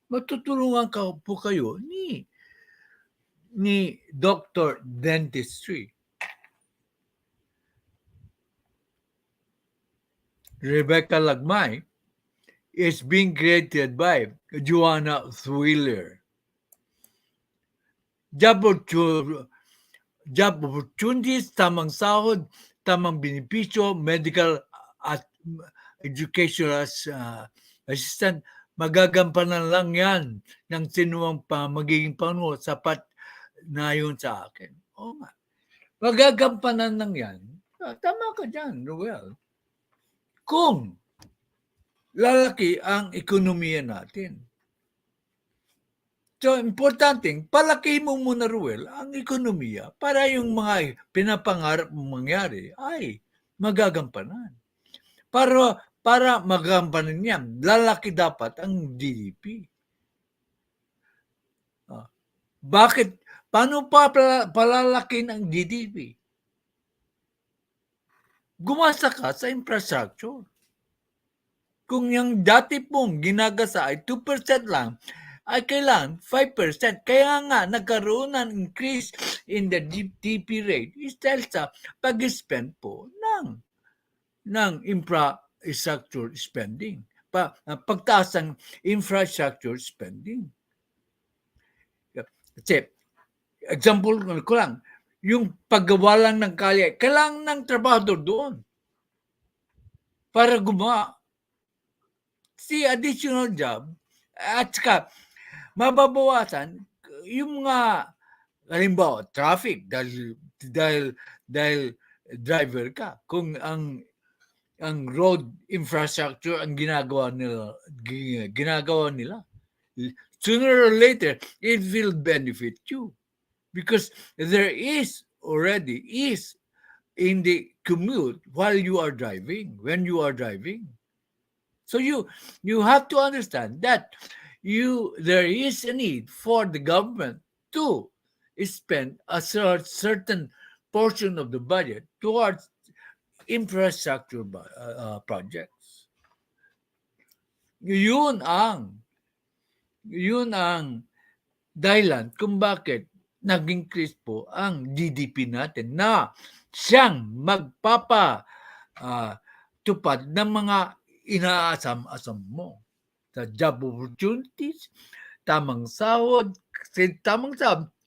matutulungan po kayo ni Dr. Dentistry. Rebecca Lagmay is being created by Joanna Thriller. Job opportunities, tamang sahod, tamang benepisyo, medical at educational assistant, magagampanan lang yan ng sinuwang magiging Pangulo, sapat na yun sa akin. Oo nga. Magagampanan lang yan. Tama ka dyan, Noel. Kung lalaki ang ekonomiya natin. So, importante, palaki mo muna, Ruel, ang ekonomiya para yung mga pinapangarap mong mangyari ay magagampanan. Para magagampanan yan, lalaki dapat ang GDP. Bakit? Paano pa palalakin ang GDP? Gumasa ka sa infrastructure. Kung yung dati pong ginagasa ay 2% lang, ay kailangan 5%. Kaya nga nagkaroon ng increase in the GDP rate is dahil sa pag-spend po ng infrastructure spending. Pagtaas ng infrastructure spending. Kasi, example ko lang, yung paggawa lang ng kalye, kailangan ng trabahador doon para gumawa. Si additional job, at saka mababawasan yung mga halimbawa traffic dahil driver ka, kung ang road infrastructure ang ginagawa nila, sooner or later it will benefit you because there is already in the commute while you are driving, when you are driving. So you have to understand that there is a need for the government to spend a certain portion of the budget towards infrastructure projects. Yun ang dahilan kung bakit nag-increase po ang GDP natin na siyang magpapatupad ng mga inaasam-asam mo. Sa job opportunities, tamang sahod,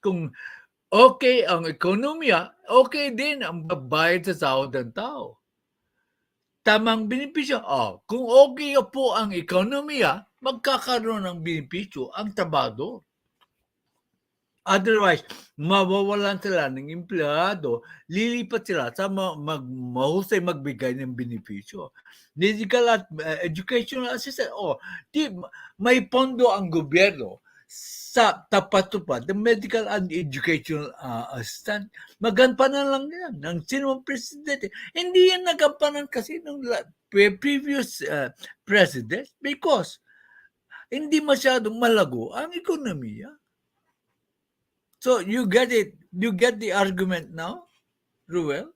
kung okay ang ekonomiya, okay din ang babayad sa sahod ng tao. Tamang benepisyo, kung okay po ang ekonomiya, magkakaroon ng benepisyo ang trabahador. Otherwise, mawawalan sila ng empleyado, lilipat sila sa mahusay magbigay ng benepisyo. Medical at educational assistant, may pondo ang gobyerno sa tapatupad ng medical and educational assistant. Magampanan lang yan ng sinumang presidente. Hindi yan nagampanan kasi ng previous president because hindi masyadong malago ang ekonomiya. So, you get it? You get the argument now, Ruel?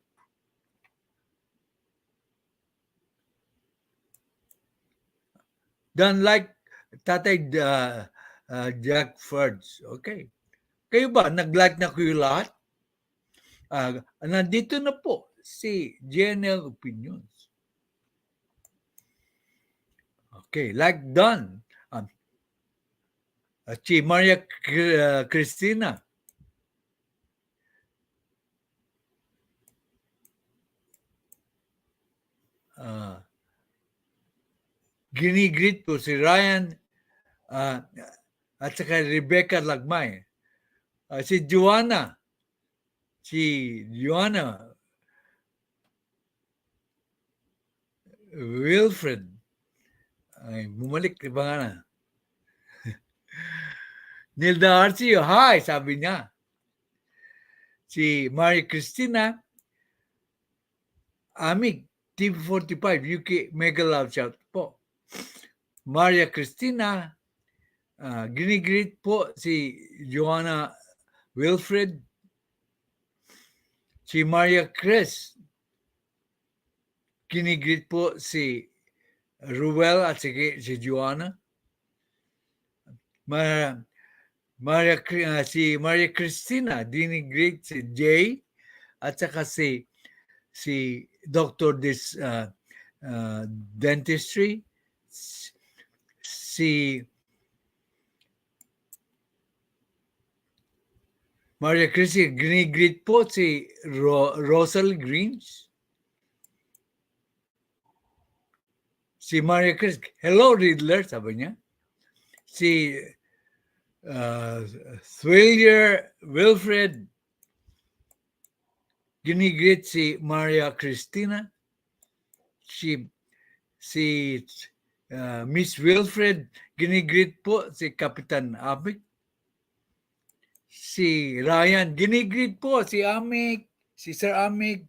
Don't like Tatay Jackferdz. Okay. Kayo ba? Nag-like na kayo lahat? Nandito na po si GNL Opinions. Okay. Like done. Si Maria Cristina. Ginigreet po si Ryan at saka Rebecca Lagmay. Si Joanna Wilfred, ay bumalik ba nga na? Nilda Arcio, hi, sabi niya. Si Maria Cristina Amig, TV45, UK, mega love shout po. Maria Cristina, ginigreet po si Joanna Wilfred, si Maria Chris Ginigreet po si Ruel at si Joanna. Si Maria Cristina, dinigreet si Jay at saka si Dr. Dentistry, si Maria Cristina, ginigreet po si Rosal Greens. Si Maria Cristina, hello Riddler, sabi niya. Si Thriller Wilfred, ginigreet si Maria Cristina. Si Miss Wilfred, ginigreet po si Kapitan Amik. Si Ryan, ginigreet po si Amik, si Sir Amik,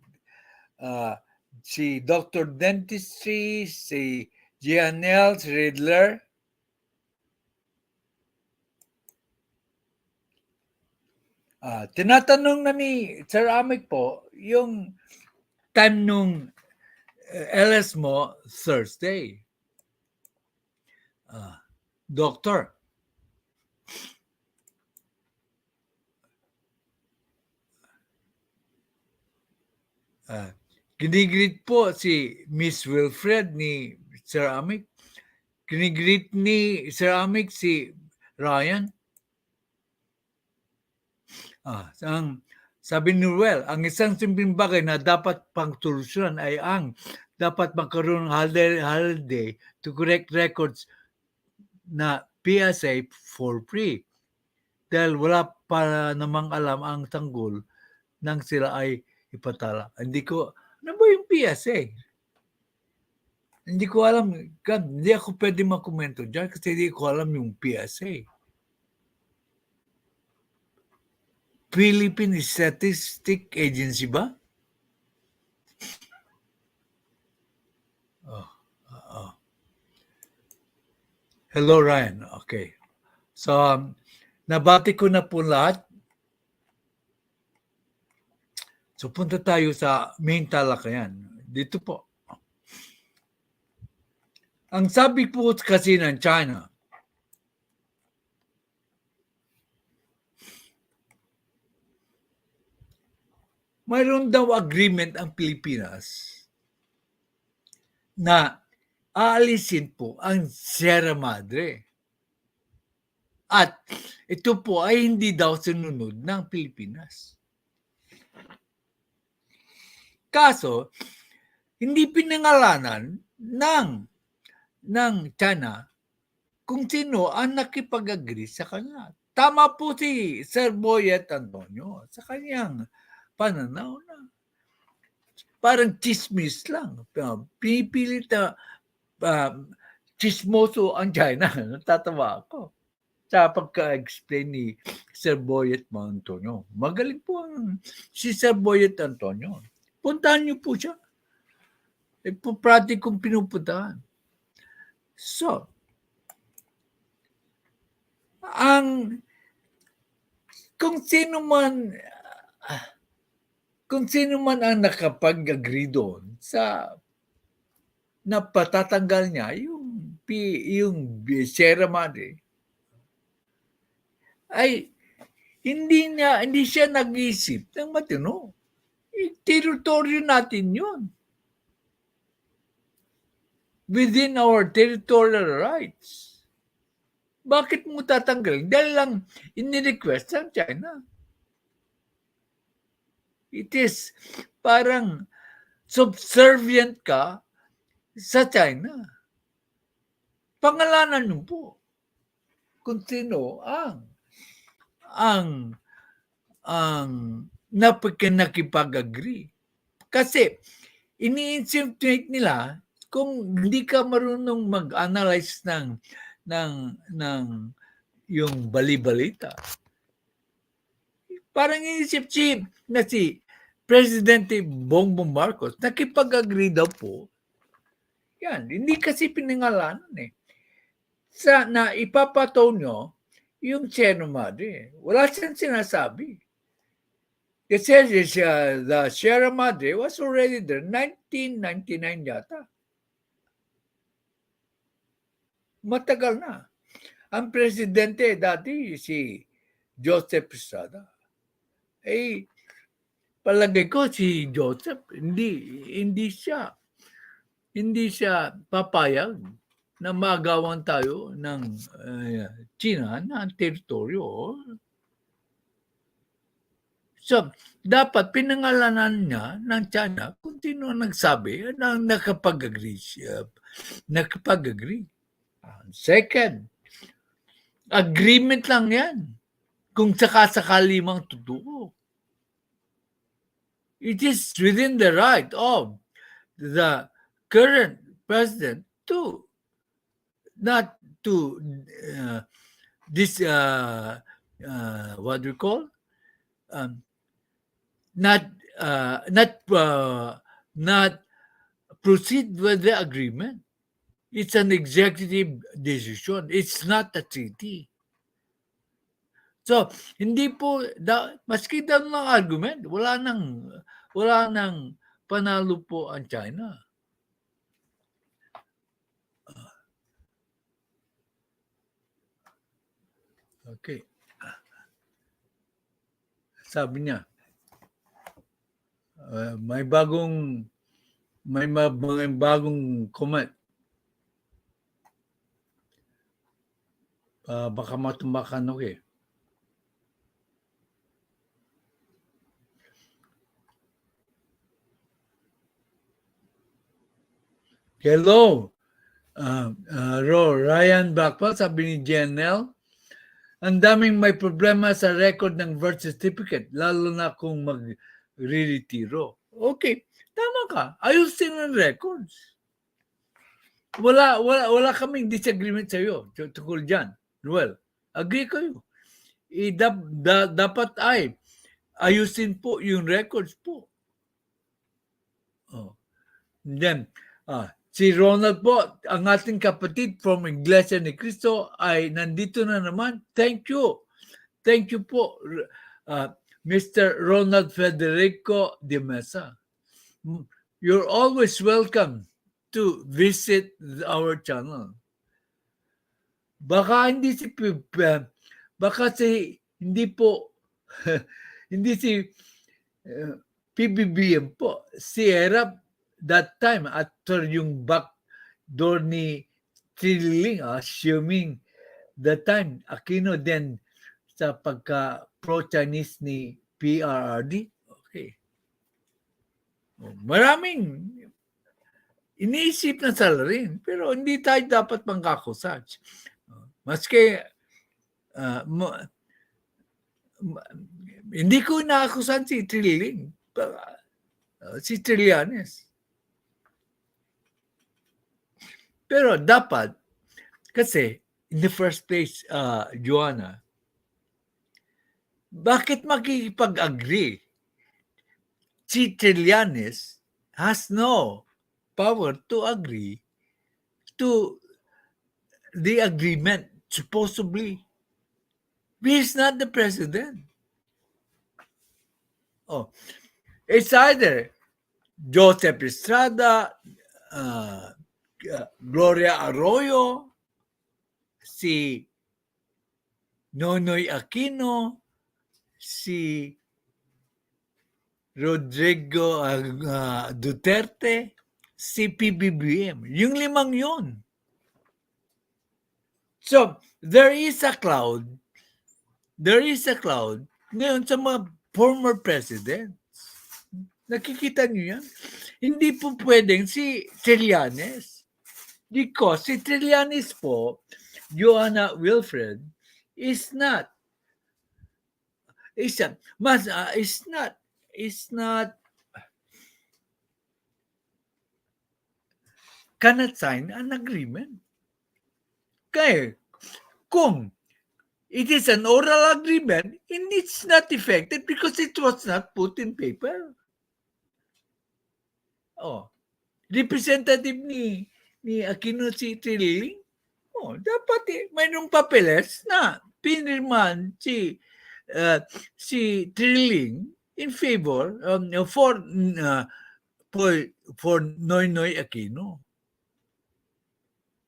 si Dr. Dentistry, si Gianelle, si Riddler. Tinatanong na ni Sir Amik po yung time nung LS mo Thursday. Doctor, ginigreet po si Miss Wilfred ni Sir Amik. Ginigreet ni Sir Amik si Ryan. Sabi ni Ruel, ang isang simpleng bagay na dapat pang solusyon ay ang dapat magkaroon ng holiday to correct records na PSA for free. Dahil wala pa namang alam ang tanggol nang sila ay ipatala. Hindi ko, ano ba yung PSA? Hindi ko alam. Hindi ako pwede makomento dyan kasi hindi ko alam yung PSA. Philippine Statistic Agency ba? Hello, Ryan. Okay. So, nabati ko na po lahat. So, punta tayo sa main talakayan. Dito po. Ang sabi po kasi ng China, mayroon daw agreement ang Pilipinas na aalisin po ang Sierra Madre. At ito po ay hindi daw sinunod ng Pilipinas. Kaso, hindi pinangalanan ng China kung sino ang nakipag-agree sa kanya. Tama po si Sir Boyet Antonio sa kanyang pananaw na parang chismis lang. Pinipilit na chismoso ang China. Natatawa ako sa pagka-explain ni Sir Boyet Antonio. Magaling po si Sir Boyet Antonio. Puntahan niyo po siya. Prati kong pinupuntahan. So, kung sino man ang nakapag-agree doon sa napatatanggal niya yung Sierra Madre, ay hindi siya nag-iisip ng matino. Teritoryo natin yun. Within our territorial rights. Bakit mo tatanggalin? Dahil lang ini-request ng China. It is parang subservient ka sa China. Pangalanan nyo po kung sino ang nakipag-agree. Kasi ini-insinuate nila kung hindi ka marunong mag-analyze ng yung bali-balita. Parang inisip si Presidente Bongbong Marcos, nakipag-agree daw po. Yan, hindi kasi pinangalanan na ipapataw nyo yung Sierra Madre. Wala siyang sinasabi. It says the Sierra Madre was already there 1999 yata. Matagal na. Ang presidente dati si Joseph Estrada. Eh, palagay ko si Joseph, hindi siya papayag na magawan tayo ng China na teritoryo. So, dapat pinangalanan niya ng China kung sino nagsabi na nakapag-agree. Second, agreement lang yan. Kung sakasakali mang totoo. It is within the right of the current president to not to what do you call not proceed with the agreement. It's an executive decision. It's not a treaty. So, hindi po, maski daw ng argument, wala nang panalo po ang China. Okay. Sabi niya, may bagong comment. Baka matumbakan ako eh. Hello, Ryan Blackpal, sabi ni JNL, ang daming may problema sa record ng birth certificate, lalo na kung mag-retiro. Okay, tama ka. Ayusin ang records. Wala kaming disagreement sa iyo tungkol dyan. Well, agree kayo. Dapat ay ayusin po yung records po. Oh. Then, si Ronald po, ang ating kapatid from Iglesia ni Cristo ay nandito na naman. Thank you. Thank you po, Mr. Ronald Federico de Mesa. You're always welcome to visit our channel. Baka hindi si PBBM po. Si Erap that time after yung backdoor ni Trililing, assuming that time Aquino then sa pagka pro-Chinese ni PRRD. Okay. Maraming iniisip na salarin, pero hindi tayo dapat mangkakusach. Maski hindi ko naakusan si Trililing, si Trillanes. Pero dapat, kasi in the first place, Joanna, bakit makikipag-agree? Si Trillanes has no power to agree to the agreement, supposedly. He is not the president. Oh, it's either Joseph Estrada, Gloria Arroyo, si Nonoy Aquino, si Rodrigo Duterte, si PBBM. Yung limang yun. So, there is a cloud ngayon sa mga former presidents. Nakikita niyo yan? Hindi po pwedeng si Trillanes. Because si Trillanes po, Joanna Wilfred, is not cannot sign an agreement. Kaya kung it is an oral agreement, and it's not effective because it was not put in paper. Oh, representative ni Aquino si Trililing, dapat mayroong papeles na pinirman si Trililing in favor for Noynoy Aquino.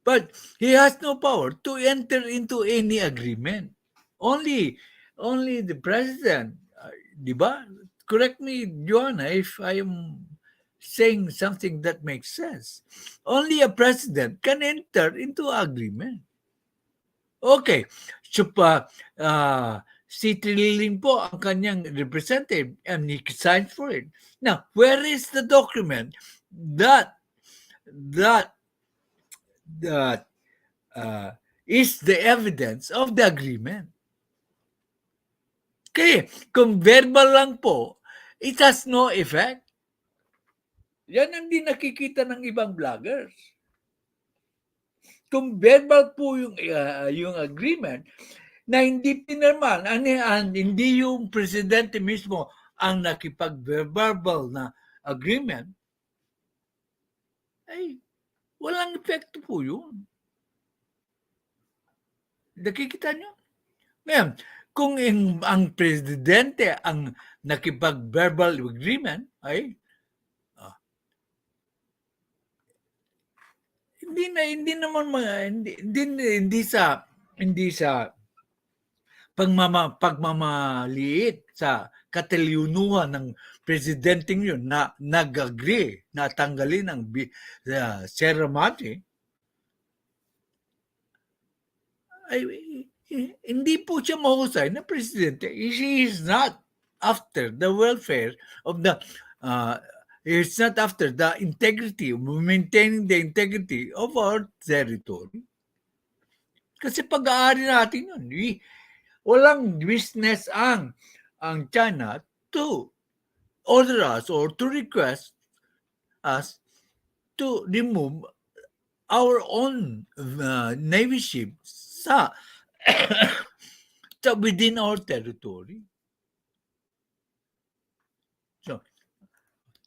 But he has no power to enter into any agreement. Only the president, di ba? Correct me, Joanna, if I am saying something that makes sense. Only a president can enter into agreement. Okay, so si Trilling po ang kanyang representative and he signed for it. Now, where is the document that is the evidence of the agreement? Okay, kung verbal lang po, it has no effect. Yan ang di nakikita ng ibang vloggers. Kung verbal po yung agreement, na hindi pinirman, hindi yung presidente mismo ang nakipag-verbal na agreement, ay walang epekto po yun. Nakikita nyo? Ngayon, kung ang presidente ang nakipag-verbal agreement, ay hindi sa pagmamaliit sa katalinuhan ng presidenteng yun na nag-agree na tanggalin ang ceremony, ay hindi po siya mahusay na presidente. He is not after the welfare of the it's not after the integrity, maintaining the integrity of our territory. Kasi pag-aari natin yun. Walang business ang China to order us or to request us to remove our own navy ships sa within our territory.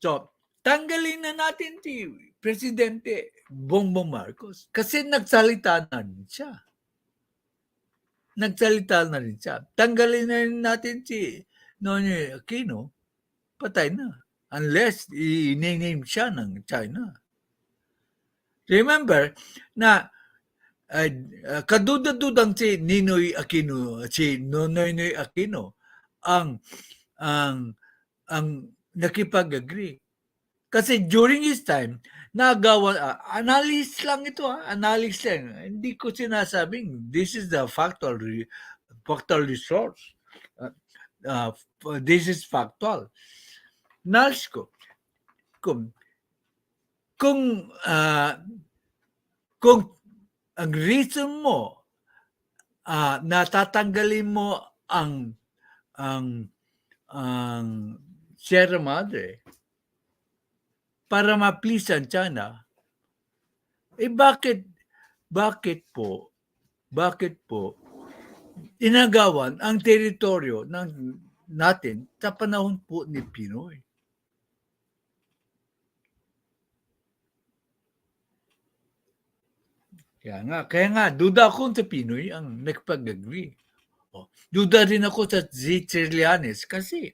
So, tanggalin na natin si Presidente Bongbong Marcos kasi nagsalita na rin siya. Tanggalin na rin natin si Noynoy Aquino, patay na. Unless i-name siya ng China. Remember na kaduda-dudang si Noynoy Aquino ang nakipag-agree. Kasi during his time, analysis lang ito, analysis lang. Hindi ko sinasabing this is the factual resource. This is factual. Analysis ko. Kung ang reason mo na tatanggalin mo ang Sierra Madre para ma-please ang China, bakit po inagawan ang teritoryo natin sa panahon po ni Pinoy? Kaya nga, duda ako sa Pinoy ang nagpag-agree. Duda rin ako sa Trillanes kasi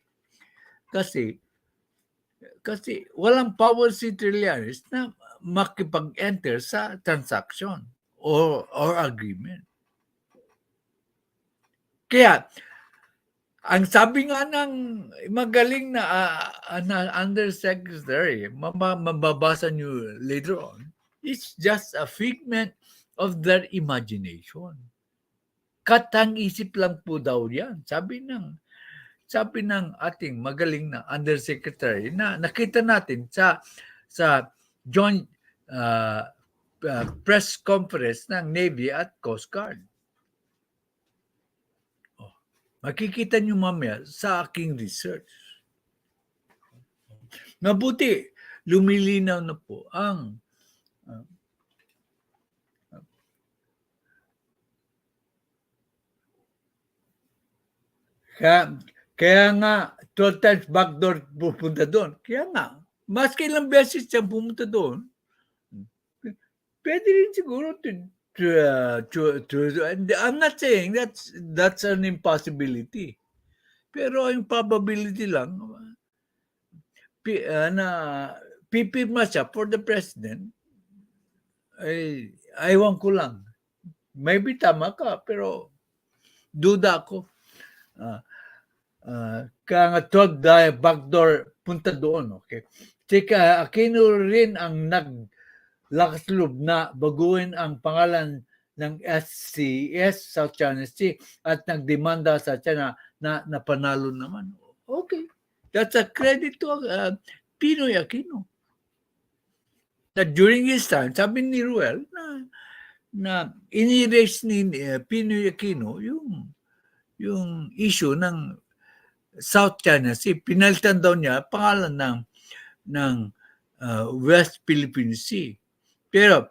walang power si Trillanes na makipag-enter sa transaction or agreement. Kaya, ang sabi nga ng magaling na undersecretary, mababasa nyo later on, it's just a figment of their imagination. Katang-isip lang po daw yan. Sabi ng ating magaling na undersecretary na nakita natin sa joint press conference ng Navy at Coast Guard. Makikita nyo mamaya sa aking research. Mabuti, lumilinaw na po ang Kaya nga, 12 times backdoor pupunta doon. Kaya nga, maski ilang beses siya pumunta doon, pwede rin siguro I'm not saying that's an impossibility. Pero yung probability lang, na pipirma siya for the president, ay aywan ko lang. Maybe tama ka, pero duda ako. Kaya nga 12 dahil backdoor punta doon, okay? Tsaka Aquino rin ang naglakas loob na baguhin ang pangalan ng SCS, South China Sea, at nagdemanda sa China na napanalo naman. Okay. That's a credit to Pinoy Aquino. That during his time, sabi ni Ruel na in-erase ni Pinoy Aquino yung issue ng South China Sea. Pinalitan daw niya pangalan ng West Philippine Sea. Pero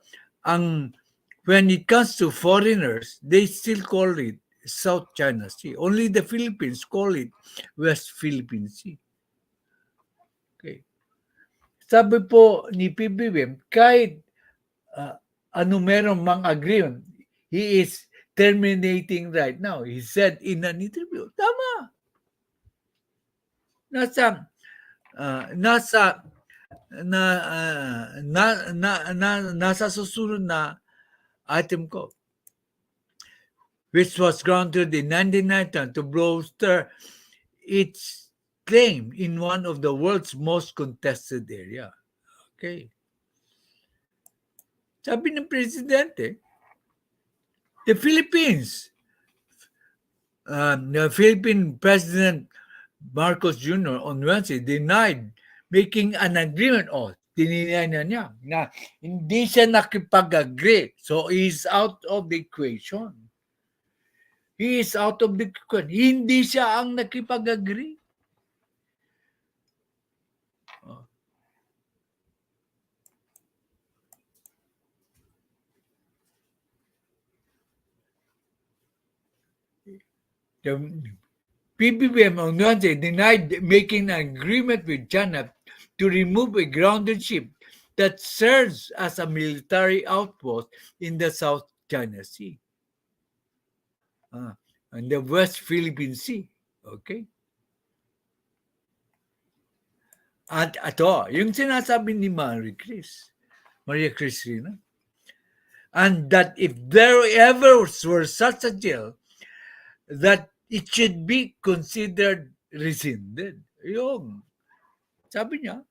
when it comes to foreigners, they still call it South China Sea. Only the Philippines call it West Philippine Sea. Okay. Sabi po ni PBBM, kahit merong mang agreement, he is terminating right now. He said in an interview, tama. Nasa susunod na item ko, which was granted in 1990 to bolster its claim in one of the world's most contested area. Okay. Sabi ng presidente, the Philippines, the Philippine President Marcos Jr. on Wednesday denied making an agreement. Dininay na niya na hindi siya nakipag-agree. So, he's out of the equation. He is out of the equation. Hindi siya ang nakipag-agree. The PBBM on Wednesday denied making an agreement with China to remove a grounded ship that serves as a military outpost in the South China Sea and the West Philippine Sea. Okay? At ito, yung sinasabi ni Maria Cristina, and that if there ever were such a deal, that it should be considered rescinded. Yung, sabi niya,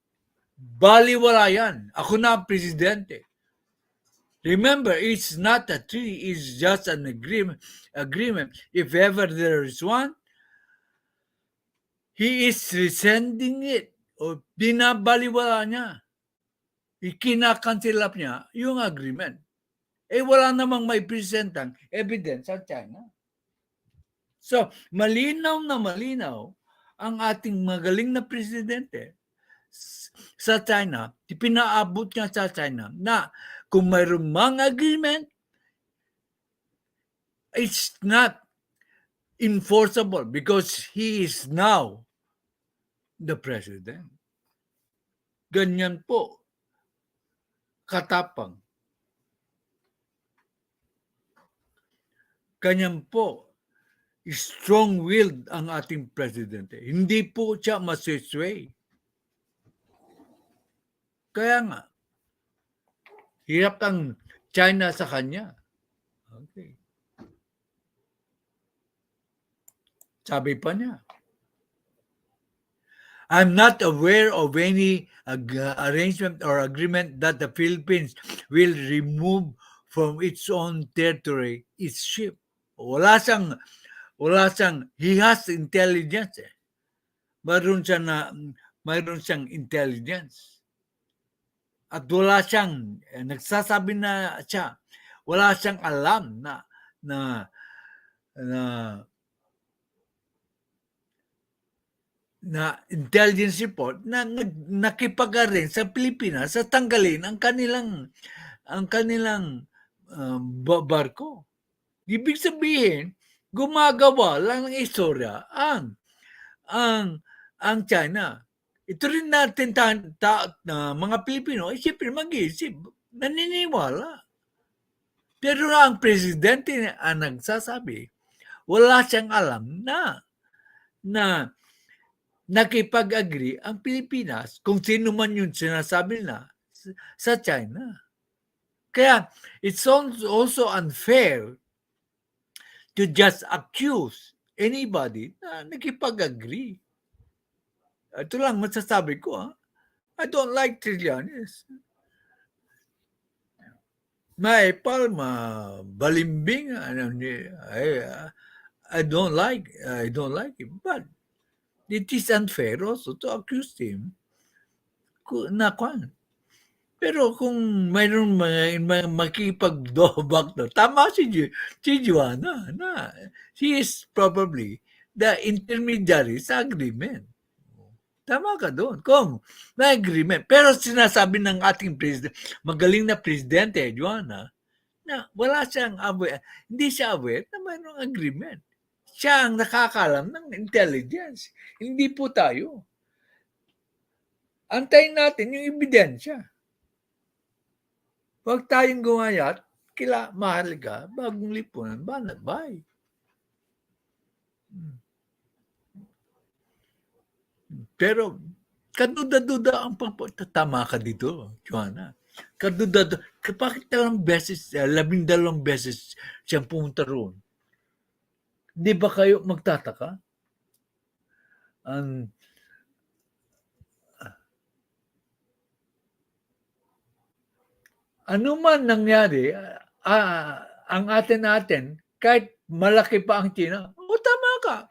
baliwala yan. Ako na ang presidente. Remember, it's not a treaty, it's just an agreement. If ever there is one, he is rescinding it. O binabaliwala niya. Ikinakancel up niya yung agreement. Wala namang may presentang evidence sa China. So, malinaw na malinaw ang ating magaling na presidente sa China, pinaabot niya sa China na kung mayroong mga agreement, it's not enforceable because he is now the president. Ganyan po katapang. Ganyan po strong-willed ang ating presidente. Hindi po siya masisway. Kaya nga, hirap ang China sa kanya. Okay. Sabi pa niya, I'm not aware of any arrangement or agreement that the Philippines will remove from its own territory its ship. Wala siyang, he has intelligence. Mayroon siyang intelligence. At wala siyang, nagsasabi na siya, wala siyang alam na intelligence report na nakipag-arrange sa Pilipinas sa tanggalin ang kanilang barko. Ibig sabihin, gumagawa lang ng istorya ang China. Ito rin natin mga Pilipino, siyempre mag-iisip, naniniwala. Pero ang presidente ang nagsasabi, wala siyang alam na nakipag-agree ang Pilipinas kung sino man yung sinasabi na sa China. Kaya it's also unfair to just accuse anybody na nakipag-agree. Ito lang masasabi ko. I don't like Trillanes. Maepal, balimbing, I don't like him. But it is unfair also to accuse him na kwan. Pero kung mayroong mga makipag-dobak na, tama si Joanna na she is probably the intermediary sa agreement. Tama ka doon. Kung may agreement. Pero sinasabi ng ating president, magaling na presidente, Joanna, na wala siyang aware, hindi siya aware na mayroong agreement. Siya ang nakakalam ng intelligence. Hindi po tayo. Antayin natin yung ebidensya. Huwag tayong gumayat, mahalaga, bagong lipunan, banat-bay. Pero, kaduda-duda ang tama ka dito, Joanna. Kaduda-duda. Bakit 12 beses siyang pumunta roon? Di ba kayo magtataka? Ano man nangyari, ang atin, kahit malaki pa ang China, tama ka.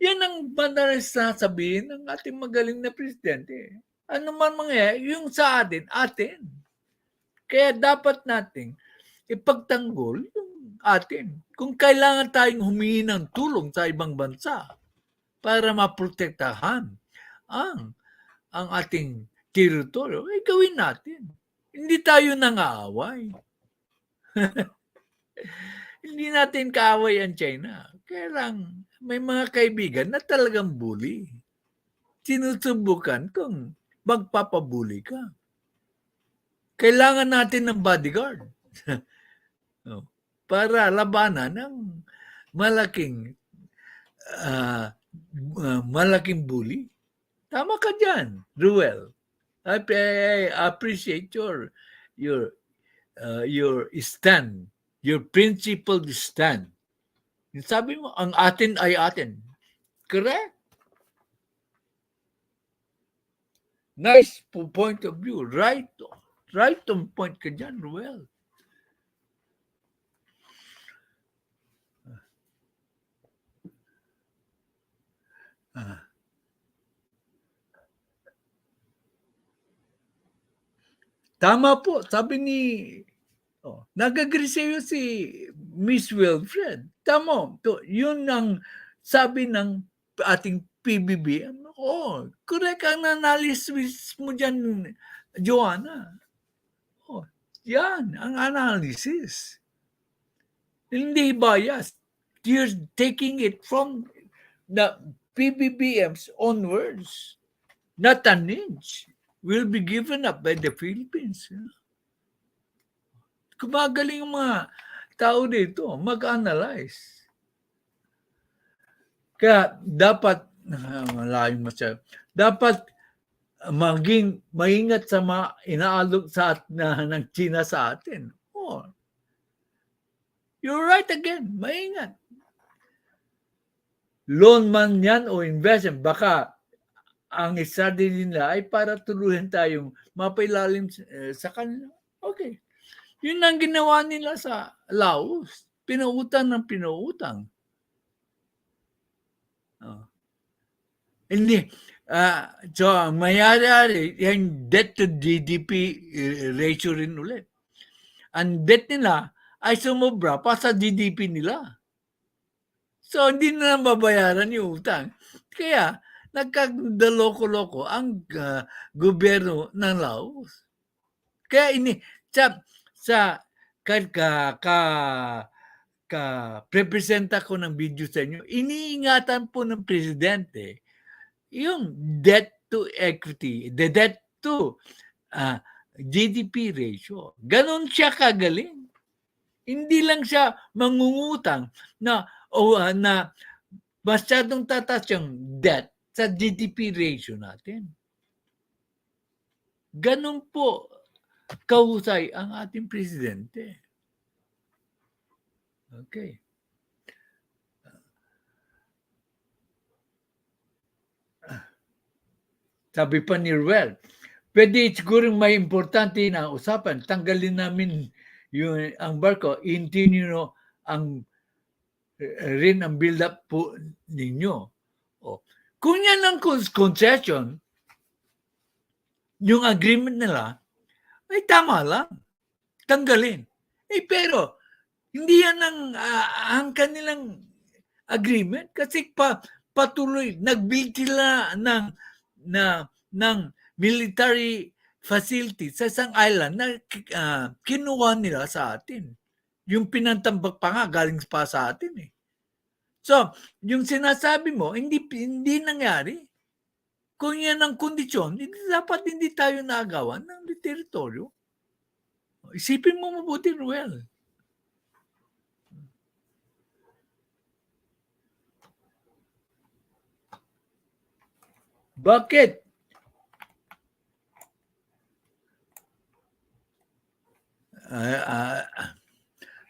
Yan ang madalas sasabihin ng ating magaling na presidente. Ano man mangyari, yung sa atin. Kaya dapat nating ipagtanggol yung atin. Kung kailangan tayong humingi ng tulong sa ibang bansa para maprotektahan ang ating teritoryo, gawin natin. Hindi tayo nangaaway. Hindi natin kaaway ang China. Kaya lang, may mga kaibigan na talagang bully. Sinusubukan kung magpapabuli ka. Kailangan natin ng bodyguard para labanan ng malaking bully. Tama ka dyan, Ruel. I appreciate your stand, your principled stand. Sabi mo, ang atin ay atin. Correct? Nice point of view. Right on point ka dyan, Ruel. Tama po. Sabi ni nag-agree sa'yo si Miss Wilfred. Tama. Yun ang sabi ng ating PBBM. Correct ang analysis mo dyan, Joanna. Yan ang analysis. Hindi biased. You're taking it from the PBBM's own words. Not an inch will be given up by the Philippines. Kumagaling yung mga tao dito, mag-analyze. Kaya dapat, malayong masaya, dapat maging maingat sa mga inaalok ng China sa atin. You're right again, maingat. Loan man yan o investment, baka ang strategy nila ay para tuluyan tayong mapailalim sa kanila. Okay. Yun ang ginawa nila sa Laos. Pinuutang ng pinuutang. Hindi. So, mayayari, yung debt to GDP ratio rin ulit. Ang debt nila ay sumobra pa sa GDP nila. So, hindi na mabayaran yung utang. Kaya, nagkadaloko-loko ang gobyerno ng Laos. Kaya representa ko ng video sa inyo, iniingatan po ng presidente yung debt to equity, the debt to GDP ratio. Ganon siya kagaling. Hindi lang siya mangungutang na masyadong tataas yung debt sa GDP ratio natin. Ganun po kahusay ang ating presidente. Okay. Sabi pa ni Ruel, pwede siguro may importante na usapan. Tanggalin namin ang barko, intinyo ang rin ang build-up po ninyo. O, kung yan ang concession, yung agreement nila, ay tama lang. Tanggalin. Pero, hindi yan ang kanilang agreement kasi patuloy, nag-build sila ng military facility sa isang island na kinuha nila sa atin. Yung pinantambak pa nga, galing pa sa atin eh. So, yung sinasabi mo, hindi nangyari. Kung yan ang kondisyon, dapat hindi tayo naagawan ng teritoryo. Isipin mo mabuti, Ruel. Bakit?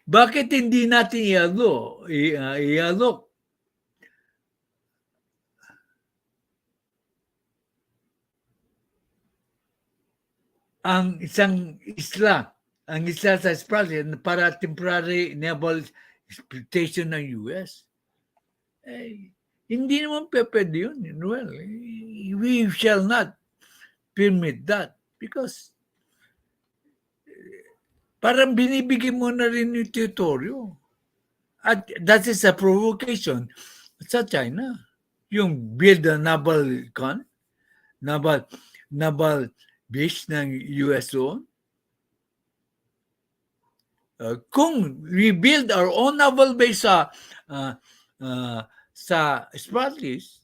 Bakit hindi natin ialok ang isang isla, sa Australia para temporary naval exploitation ng US? Hindi naman pwede yun. Well, we shall not permit that because parang binibigyan mo na rin yung territoryo. At that is a provocation sa China. Yung build a naval base ng US zone. Kung we build our own naval base sa Spratleys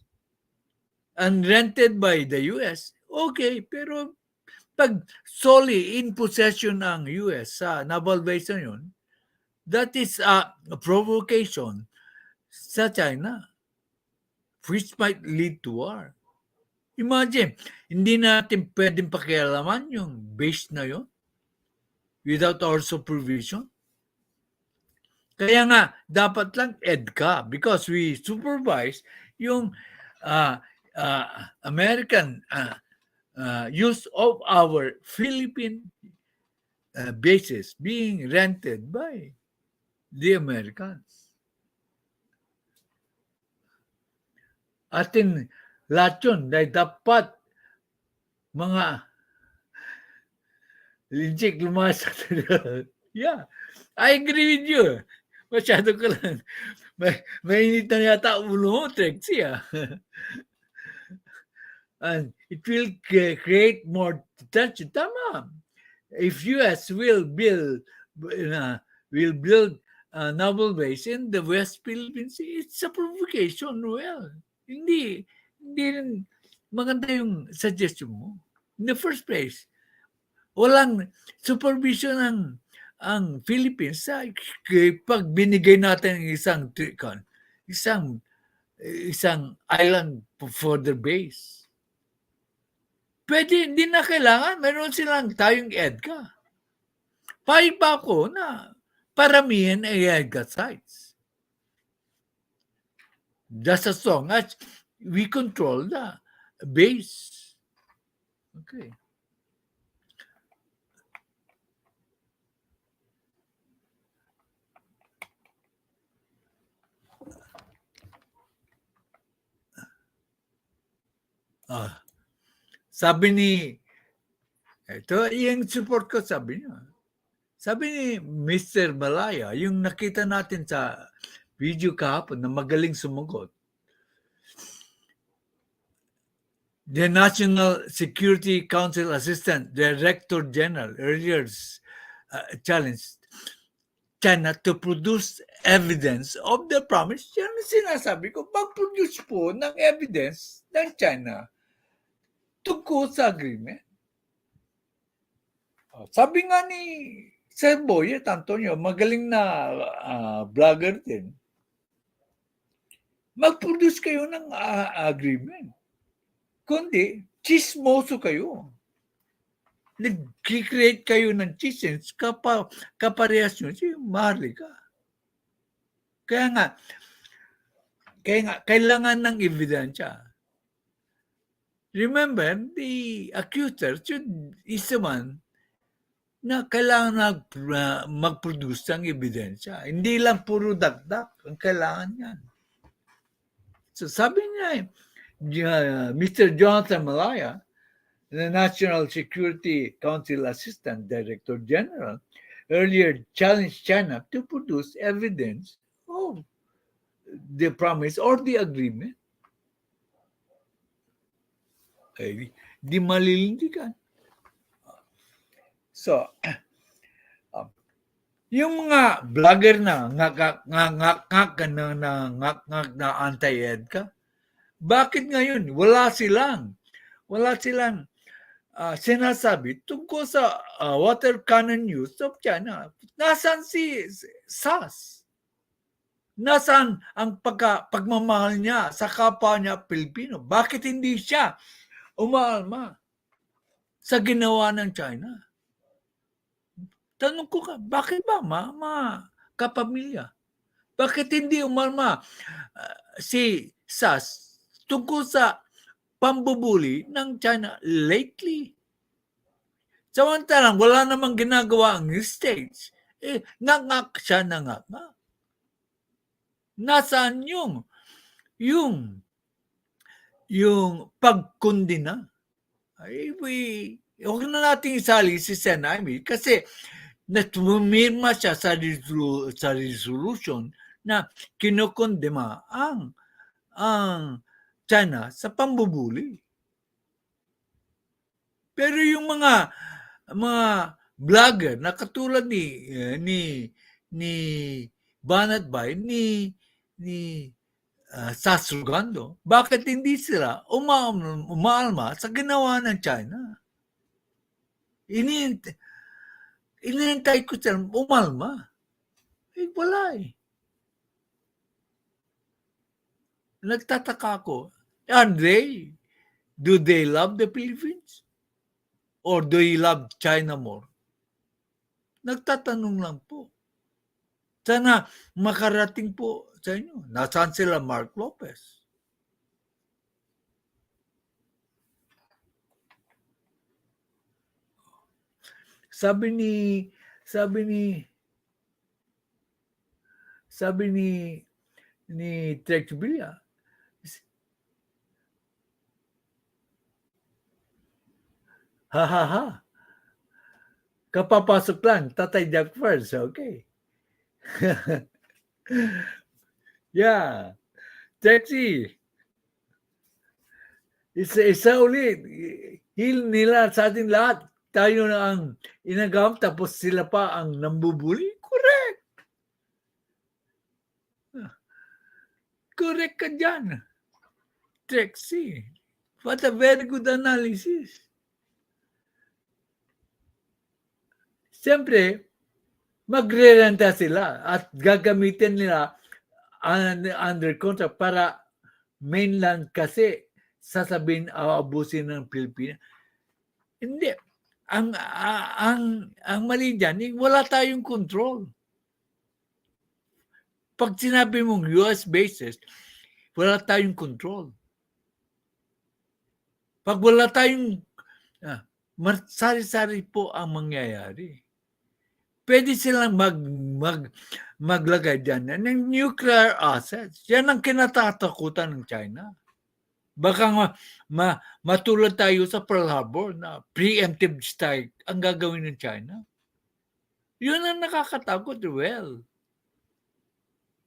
and rented by the US, okay, pero pag solely in possession ng US sa naval base na yun, that is a provocation sa China which might lead to war. Imagine, hindi natin pwedeng pakialaman yung base na yun without our supervision. Kaya nga, dapat lang EDCA because we supervise yung American use of our Philippine bases being rented by the Americans. Atin lahat yun dahil dapat mga linjik lumasok. Yeah, I agree with you. Masyado ka lang. Mainit na yata ulo mo, Trexie. And it will create more tension. Tama. If US will build naval base in the West Philippines, it's a provocation. Well, hindi rin maganda yung suggestion mo. In the first place, walang supervision ang Philippines sa pag binigay natin isang island for the base. Pwede, hindi na kailangan. Meron silang tayong EDCA. Pahig pa ako na paramihan ay EDCA sites. Just as long as we control the base. Okay. Sabi ni, ito yung support ko, sabi niya. Sabi ni Mr. Malaya, yung nakita natin sa video kahapon na magaling sumagot, the National Security Council Assistant Director General earlier challenged China to produce evidence of the promise. Yan ang sinasabi ko, pag-produce po ng evidence ng China tungkol sa agreement. Sabi nga ni Sir Boyet Antonio, magaling na vlogger din. mag-produce kayo ng agreement. Kundi, chismoso kayo. Nag-create kayo ng chisens, kaparehas nyo si Maharlika. Kaya nga, kailangan ng ebidensya. Remember, the accuser is the one na kailangan mag-produce ng ebidensya. Hindi lang puro dakdak ang kailangan yan. So sabi niya, Mr. Jonathan Malaya, the National Security Council Assistant Director General, earlier challenged China to produce evidence of the promise or the agreement. Ay, di malilintikan. So, yung mga vlogger na ngak na anti-ed ka, bakit ngayon wala silang sinasabi tungkol sa water cannon use of China? Nasaan si SAS? Nasaan ang pagmamahal niya sa kapwa niya Pilipino? Bakit hindi siya umaalma sa ginawa ng China? Tanong ko ka, bakit ba kapamilya? Bakit hindi umalma si SAS tungkol sa pambubuli ng China lately? Samantalang wala namang ginagawa ang States. Ngak-ngak siya na ngak-ngak. Nasaan yung pagkundina? Huwag na natin isali si Sen Aimee kasi natumirma siya sa resolution na kinukondema ang China sa pambubuli. Pero yung mga vlogger na katulad ni Banat Bay, ni Sasrugando, bakit hindi sila umaalma sa ginawa ng China? Inihintay ko sila umalma. Wala eh. Nagtataka ko, do they love the Philippines? Or do they love China more? Nagtatanong lang po. Sana makarating po sa inyo. Nasaan sila Mark Lopez? Sabi ni Trex Villa, ha. Kapapasok lang, Tatay Jackferdz, okay. Yeah. Trexie, isa ulit. Heal nila sa ating lahat. Tayo na ang inagam, tapos sila pa ang nambubuli. Correct. Correct ka dyan. Trexie. What a very good analysis. Siyempre, magre-renta sila at gagamitin nila under contract para mainland kasi sasabihin aabusin ng Pilipinas. Hindi. Ang mali dyan, wala tayong control. Pag sinabi mong US bases, wala tayong control. Pag wala tayong sari-sari po ang mangyayari. Pwede silang maglagay dyan ng nuclear assets. Yan ang kinatatakutan ng China. Baka matulad tayo sa Pearl Harbor na preemptive strike ang gagawin ng China. Yun ang nakakatakot. Well,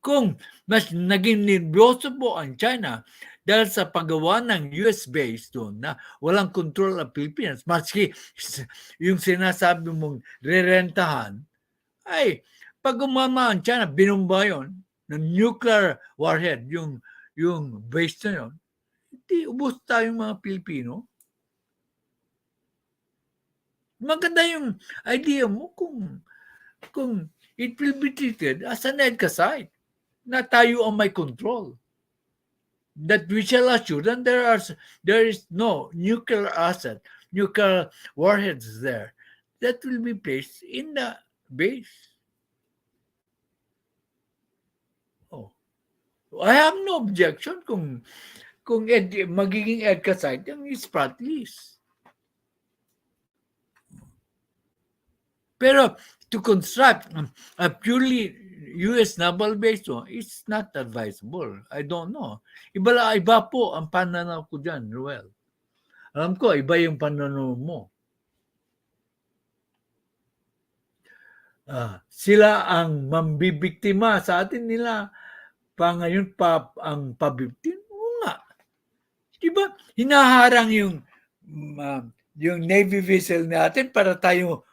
kung mas naging nervyoso po ang China dahil sa paggawa ng US base doon na walang control ang Pilipinas, maski yung sinasabi mong rerentahan, ay pag umama ang China, binumba yun ng nuclear warhead, yung base na yun, hindi ubos tayong mga Pilipino. Maganda yung idea mo kung it will be treated as an EDCA site na tayo ang may control. that we shall assure that there is no nuclear warheads there that will be placed in the base. Oh, I have no objection kung magiging EDCA site yung sprat list. Pero to construct a purely US naval base, it's not advisable. I don't know. Iba po ang pananaw ko dyan, Ruel. Alam ko, iba yung pananaw mo. Sila ang mambibiktima sa atin nila ngayon ang pabiktim. Oo nga. Diba? Hinaharang yung Navy vessel natin para tayo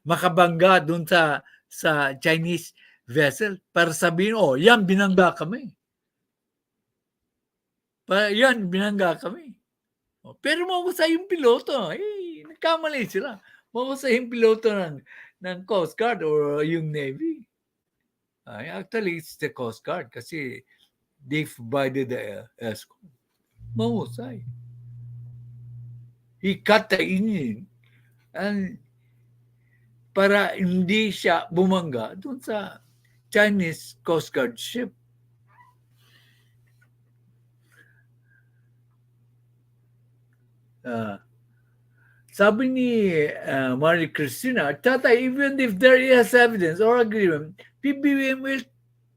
makabangga dun sa Chinese vessel para sabihin, yan, binangga kami. Yan, binangga kami. Pero mahusay yung piloto. Nagkamali sila. Mahusay yung piloto ng Coast Guard or yung Navy. Actually, it's the Coast Guard kasi they provided the escort. Mahusay. He cut the engine and para hindi siya bumangga dun sa Chinese Coast Guard ship. Sabi ni Marie Cristina, Tatay, even if there is evidence or agreement, PBBM will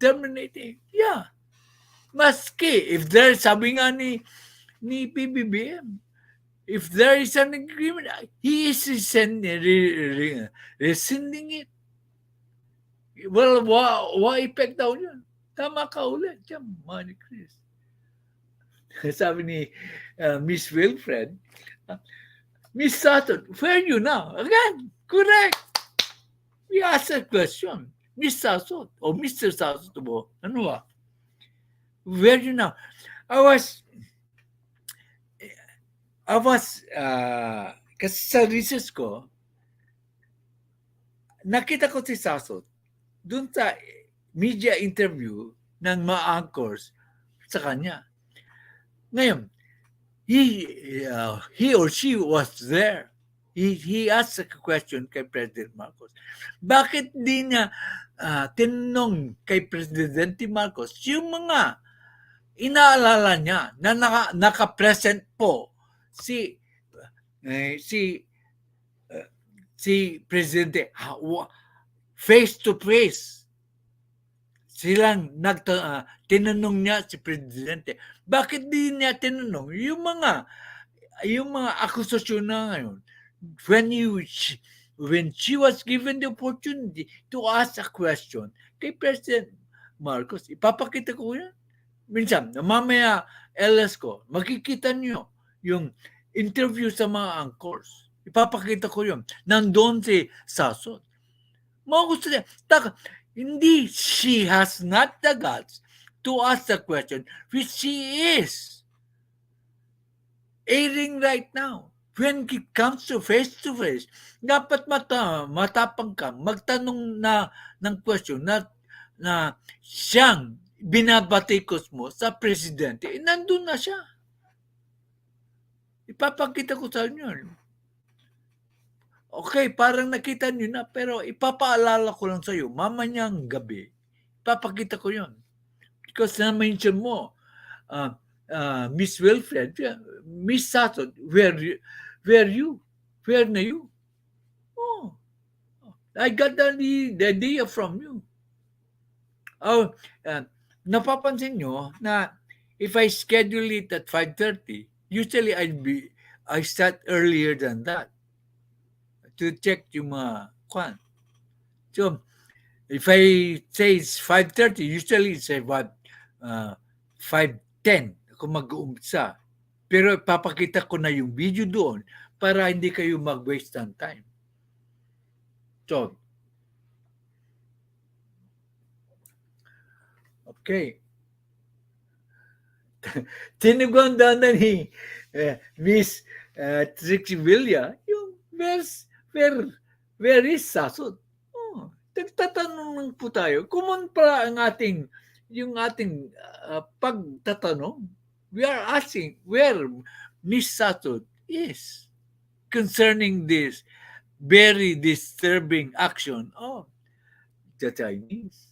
terminate it. Yeah. Maski, if there, sabi nga ni PBBM, if there is an agreement, he is rescinding it. Well, what effect daw yun? Tama ka ulit. Yan, Marie Chris. Sabi ni Miss Wilfred, Miss Sutton, where are you now? Again, correct. We asked a question. Miss Sutton or Mr. Sutton mo, ano ba? Where are you now? I was kasi sa research ko, nakita ko si Sasot dun sa media interview ng mga anchors sa kanya. Ngayon, he or she was there. He asked a question kay President Marcos. Bakit di niya tinanong kay Presidente Marcos yung mga inaalala niya na naka-present po si Presidente face to face. Silang tinanong niya si Presidente. Bakit di niya tinanong yung mga akusasyon na ngayon when she was given the opportunity to ask a question kay President Marcos? Ipapakita ko yan. Minsan, mamaya LS ko, makikita niyo yung interview sa mga anchors. Ipapakita ko yun. Nandun si Sasot. Gusto niya. Hindi, she has not the guts to ask the question which she is airing right now. When it comes to face, dapat matapang ka, magtanong ng question na siyang binabatikos mo sa presidente, nandun na siya. Ipapakita ko sa inyo. Okay, parang nakita nyo na, pero ipapaalala ko lang sa iyo, mamanyang gabi, ipapakita ko yon. Because na-mention mo, Miss Wilfred, Miss Sutton, where you? Where na you? Oh, I got the idea from you. Napapansin nyo na if I schedule it at 5:30, usually I start earlier than that to check yung mga kwan. So, if I say it's 5:30, usually it's about 5:10 ako mag-uumpisa. Pero papakita ko na yung video doon para hindi kayo mag-waste ng time. So, okay. Tinuganda na ni Miss Trixie Villa yung where is Sasot? Nagtatanong po tayo. Common pa ang ating pagtatanong. We are asking where Miss Sato is concerning this very disturbing action of the Chinese.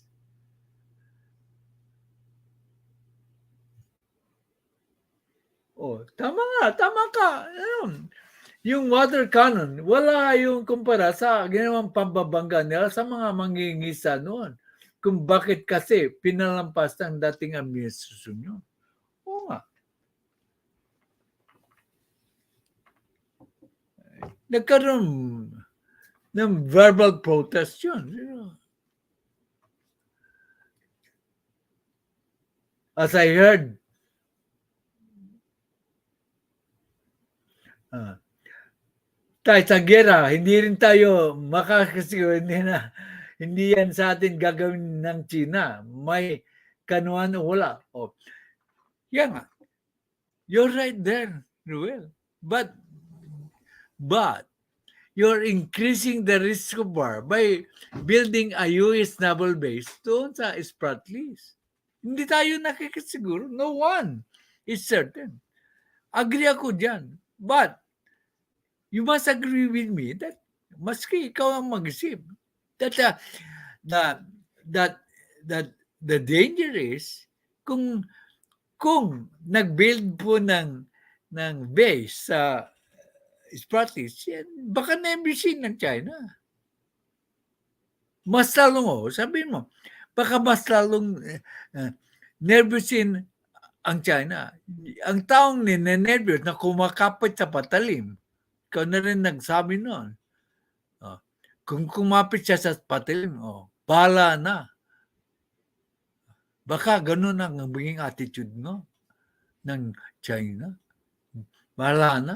Oh, tama ka. Yung water cannon, wala yung kumpara sa ginawang pambabangga nila sa mga mangingisa noon. Kung bakit kasi pinalampas ng dating administrasyon yun. Oo nga. Nagkaroon ng verbal protest yun. As I heard, tayo sa gera, hindi rin tayo makakasigaw, hindi yan sa atin gagawin ng China. May kanuhan o wala. Oh. Yan nga. You're right there, Ruel. But you're increasing the risk of war by building a US naval base doon sa Spratlys. Hindi tayo nakikasiguro. No one is certain. Agree ako dyan. But you must agree with me that maski ikaw ang mag-isip, that the danger is kung nag-build po ng base sa Spratlys, baka na-embassy ng China. Mas lalong, sabihin mo, baka mas lalong nervousin ang China. Ang taong nervous na kumakapit sa patalim, ikaw na rin nagsabi noon. Kung kumapit siya sa patalim, bahala na. Baka ganun ang maging attitude ng China. Bahala na.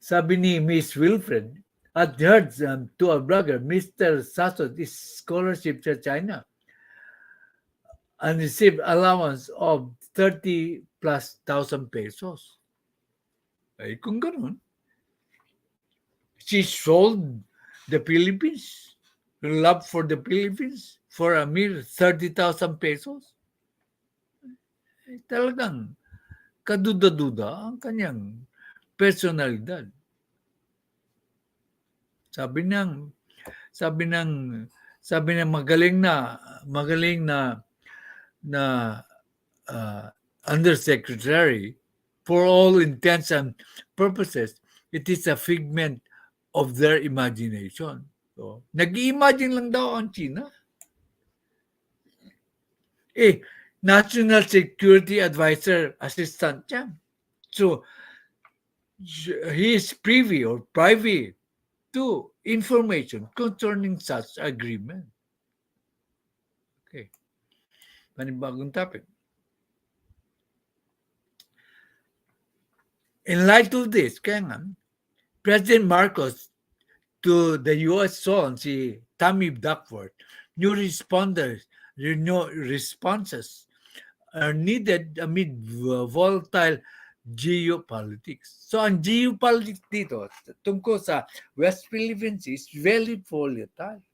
Sabi ni Miss Wilfred, at heard to a blogger, Mr. Sasot is scholarship sa China and received allowance of 30,000+ pesos. Ay, kung ganun, she sold the Philippines, love for the Philippines, for a mere 30,000 pesos. Ay, talagang kaduda-duda ang kanyang personalidad. Sabi ng magaling na undersecretary, for all intents and purposes, it is a figment of their imagination. So, nag-i-imagine lang daw ang China. National Security Advisor Assistant siya. So, he is privy to information concerning such agreement. Okay. Panibagong topic. In light of this, kaya nga, President Marcos to the U.S. Zone, si Tammy Duckworth, new responses are needed amid volatile geopolitics. So, ang geopolitics dito, tungkol sa West Philippines is very volatile.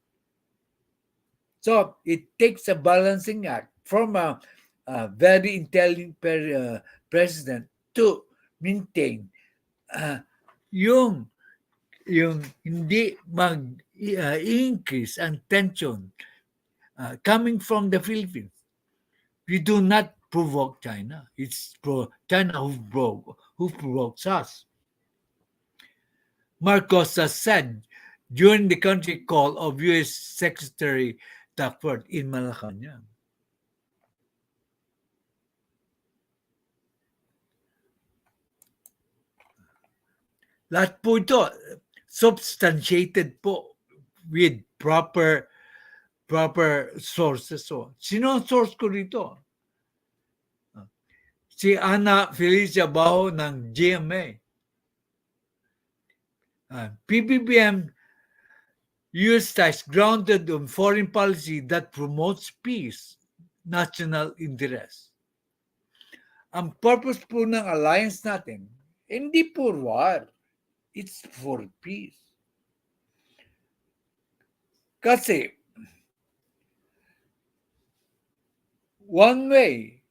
So, it takes a balancing act from a very intelligent president to maintain yung hindi mag-increase ang tension coming from the Philippines. We do not provoke China. It's China who provokes us. Marcos has said during the country call of U.S. Secretary Jackferdz in Malacanang. Lahat po ito substantiated po with proper sources. So, sino ang source ko dito? Si Ana Felicia Bao ng GMA. PBBM US ties grounded on foreign policy that promotes peace, national interest. Ang purpose po ng alliance natin, hindi for war. It's for peace. Kasi, one way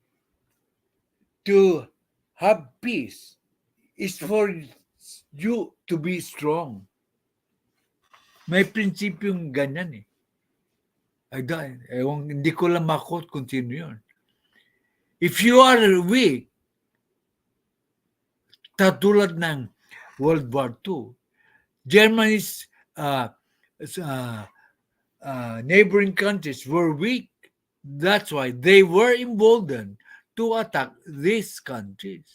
to have peace is for you to be strong. May prinsipyong ganyan eh. Hindi ko lang makot kung sino yun. If you are weak, katulad ng World War II, Germany's neighboring countries were weak. That's why they were emboldened to attack these countries.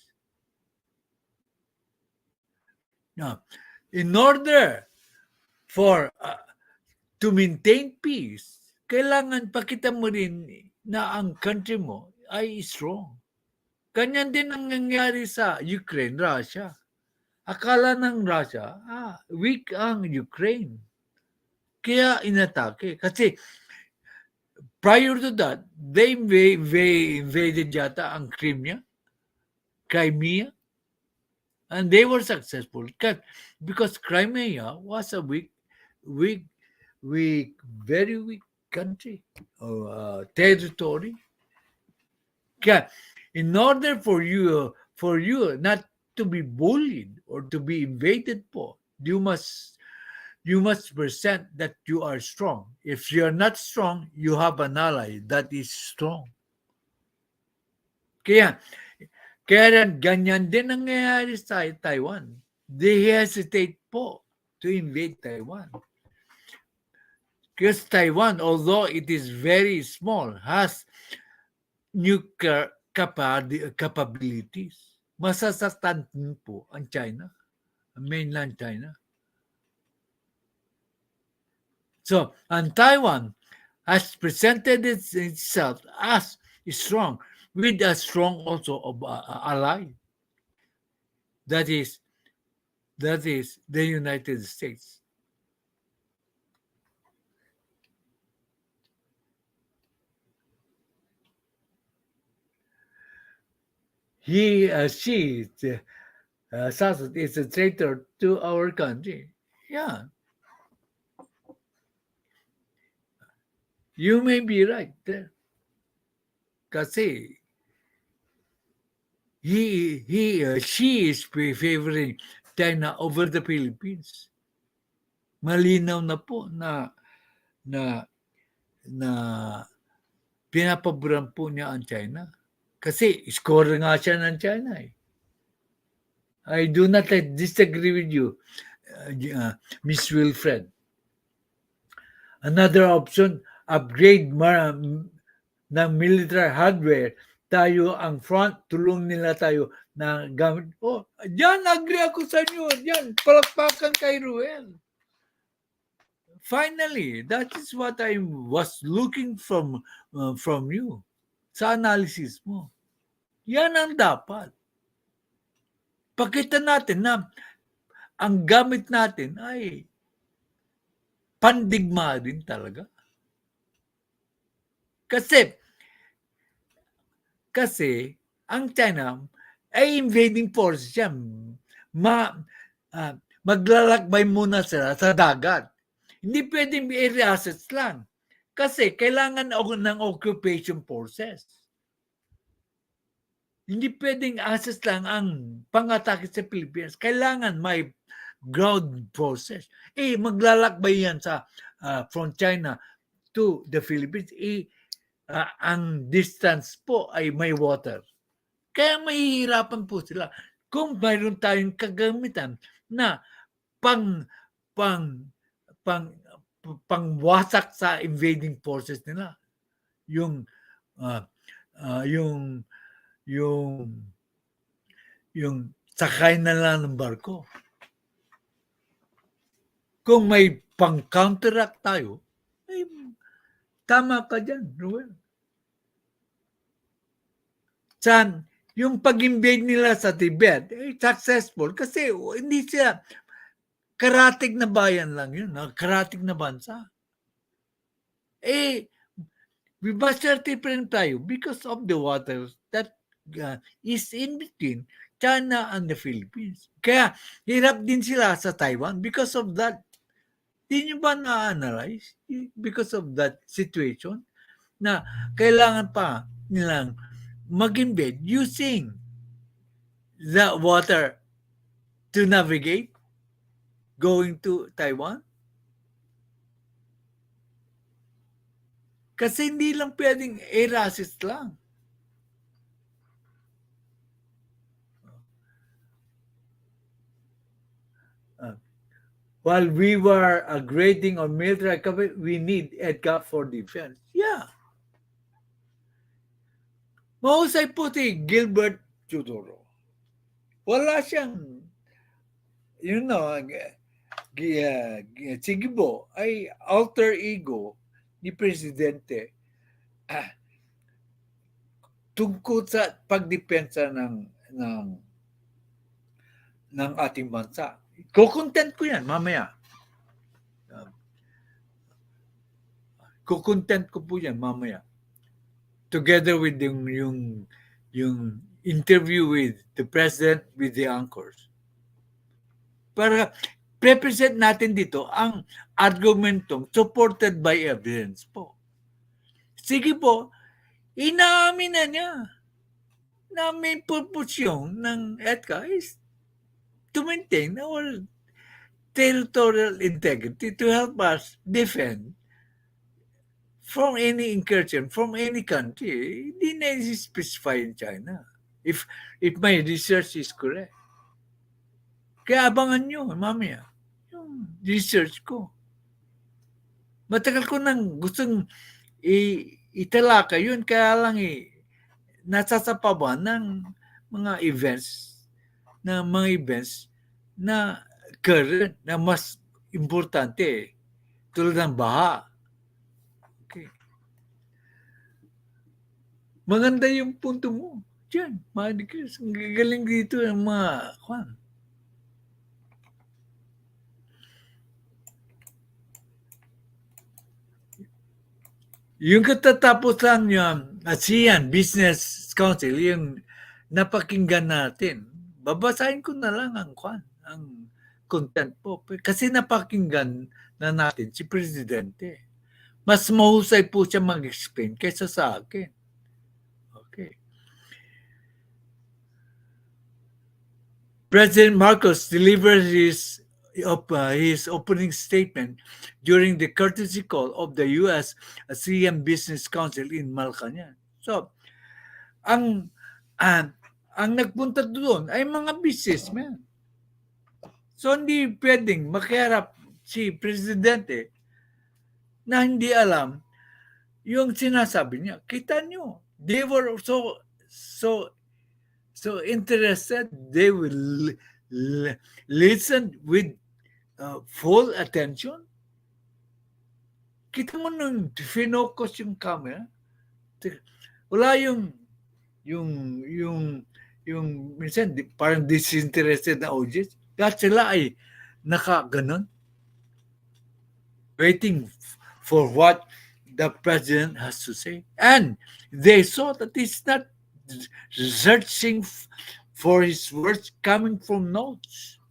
Now, in order for to maintain peace, kailangan pakita mo rin na ang country mo ay strong. Ganyan din ang nangyari sa Ukraine, Russia. Akala ng Russia, weak ang Ukraine. Kaya inatake. Kasi prior to that, they invaded yata ang Crimea, and they were successful because Crimea was a very weak country or territory. Kaya, in order for you not to be bullied or to be invaded po, you must present that you are strong. If you are not strong, you have an ally that is strong. Kaya ganyan din ang nangyayari sa Taiwan. They hesitate po to invade Taiwan. Because Taiwan, although it is very small, has nuclear capabilities. Masasaktan po ang China, ang mainland China. So, and Taiwan has presented itself as strong, with a strong also ally. That is the United States. She Assad is a traitor to our country. Yeah. You may be right there. Kasi she is favoring China over the Philippines. Malinaw na po na pinapaboran po niya ang China. Kasi score nga siya ng China eh. I do not disagree with you, Miss Wilfred. Another option, upgrade ng military hardware. Tayo ang front, tulong nila tayo na gamit. Oh, diyan, agree ako sa inyo. Diyan, palakpakan kay Ruel. Finally, that is what I was looking from you sa analysis mo. Yan ang dapat. Pakita natin na ang gamit natin ay pandigma din talaga. Kasi ang China ay invading force yan. Maglalakbay muna sila sa dagat. Hindi pwedeng area assets lang. Kasi kailangan ng occupation forces. Hindi pwedeng assets lang ang pang-atake sa Philippines. Kailangan may ground forces. Maglalakbay yan from China to the Philippines. Ang distance po ay may water. Kaya mahihirapan po sila. Kung mayroon tayong kagamitan na pangwasak sa invading forces nila, yung sakay na lang ng barko. Kung may pang-counteract tayo, tama ka dyan, Ruel. Yung pag-invade nila sa Tibet, successful kasi hindi siya karatig na bayan lang yun, karatig na bansa. We must certify tayo because of the waters that is in between China and the Philippines. Kaya hirap din sila sa Taiwan because of that. Di nyo ba na-analyze because of that situation na kailangan pa nilang mag-embed using the water to navigate going to Taiwan? Kasi hindi lang pwedeng air assist lang. While we were grading on military capability, we need EDCA for defense. Yeah. Mahusay puti, Gilbert Tudoro. Wala siyang, si Gibo ay alter ego ni Presidente tungkol sa pagdepensa ng ating bansa. Kukontent ko yan mamaya. Kukontent ko po yan mamaya. Together with yung interview with the President, with the anchors. Para represent natin dito ang argumentong supported by evidence po. Sige po, inaamin na niya na may purposyon ng EDCA is to maintain our territorial integrity to help us defend from any incursion from any country. Hindi na specify in China. If my research is correct. Kaya abangan nyo, mamaya, yung research ko. Matagal ko nang gustong italaka yun, kaya lang nasasapawan ng mga events na current, na mas importante, tulad ng baha. Okay. Maganda yung punto mo. Diyan, mga Chris, ang galing dito ng mga kwan. Yung katatapusan niya, ASEAN Business Council, yung napakinggan natin, babasahin ko na lang ang content po. Kasi napakinggan na natin si Presidente. Mas mahusay po siya mag-explain kaysa sa akin. Okay. President Marcos delivered his opening statement during the courtesy call of the U.S. ASEAN Business Council in Malacanang. So, ang nagpunta doon ay mga businessmen. So, hindi pwedeng makiharap si Presidente na hindi alam yung sinasabi niya. Kita nyo, they were so interested, they will listen with full attention. Kita mo nung finocus yung camera, wala yung minsan parang disinterested na audience. Dahil sila ay nakaganon, waiting for what the president has to say. And they saw that he's not searching for his words coming from notes.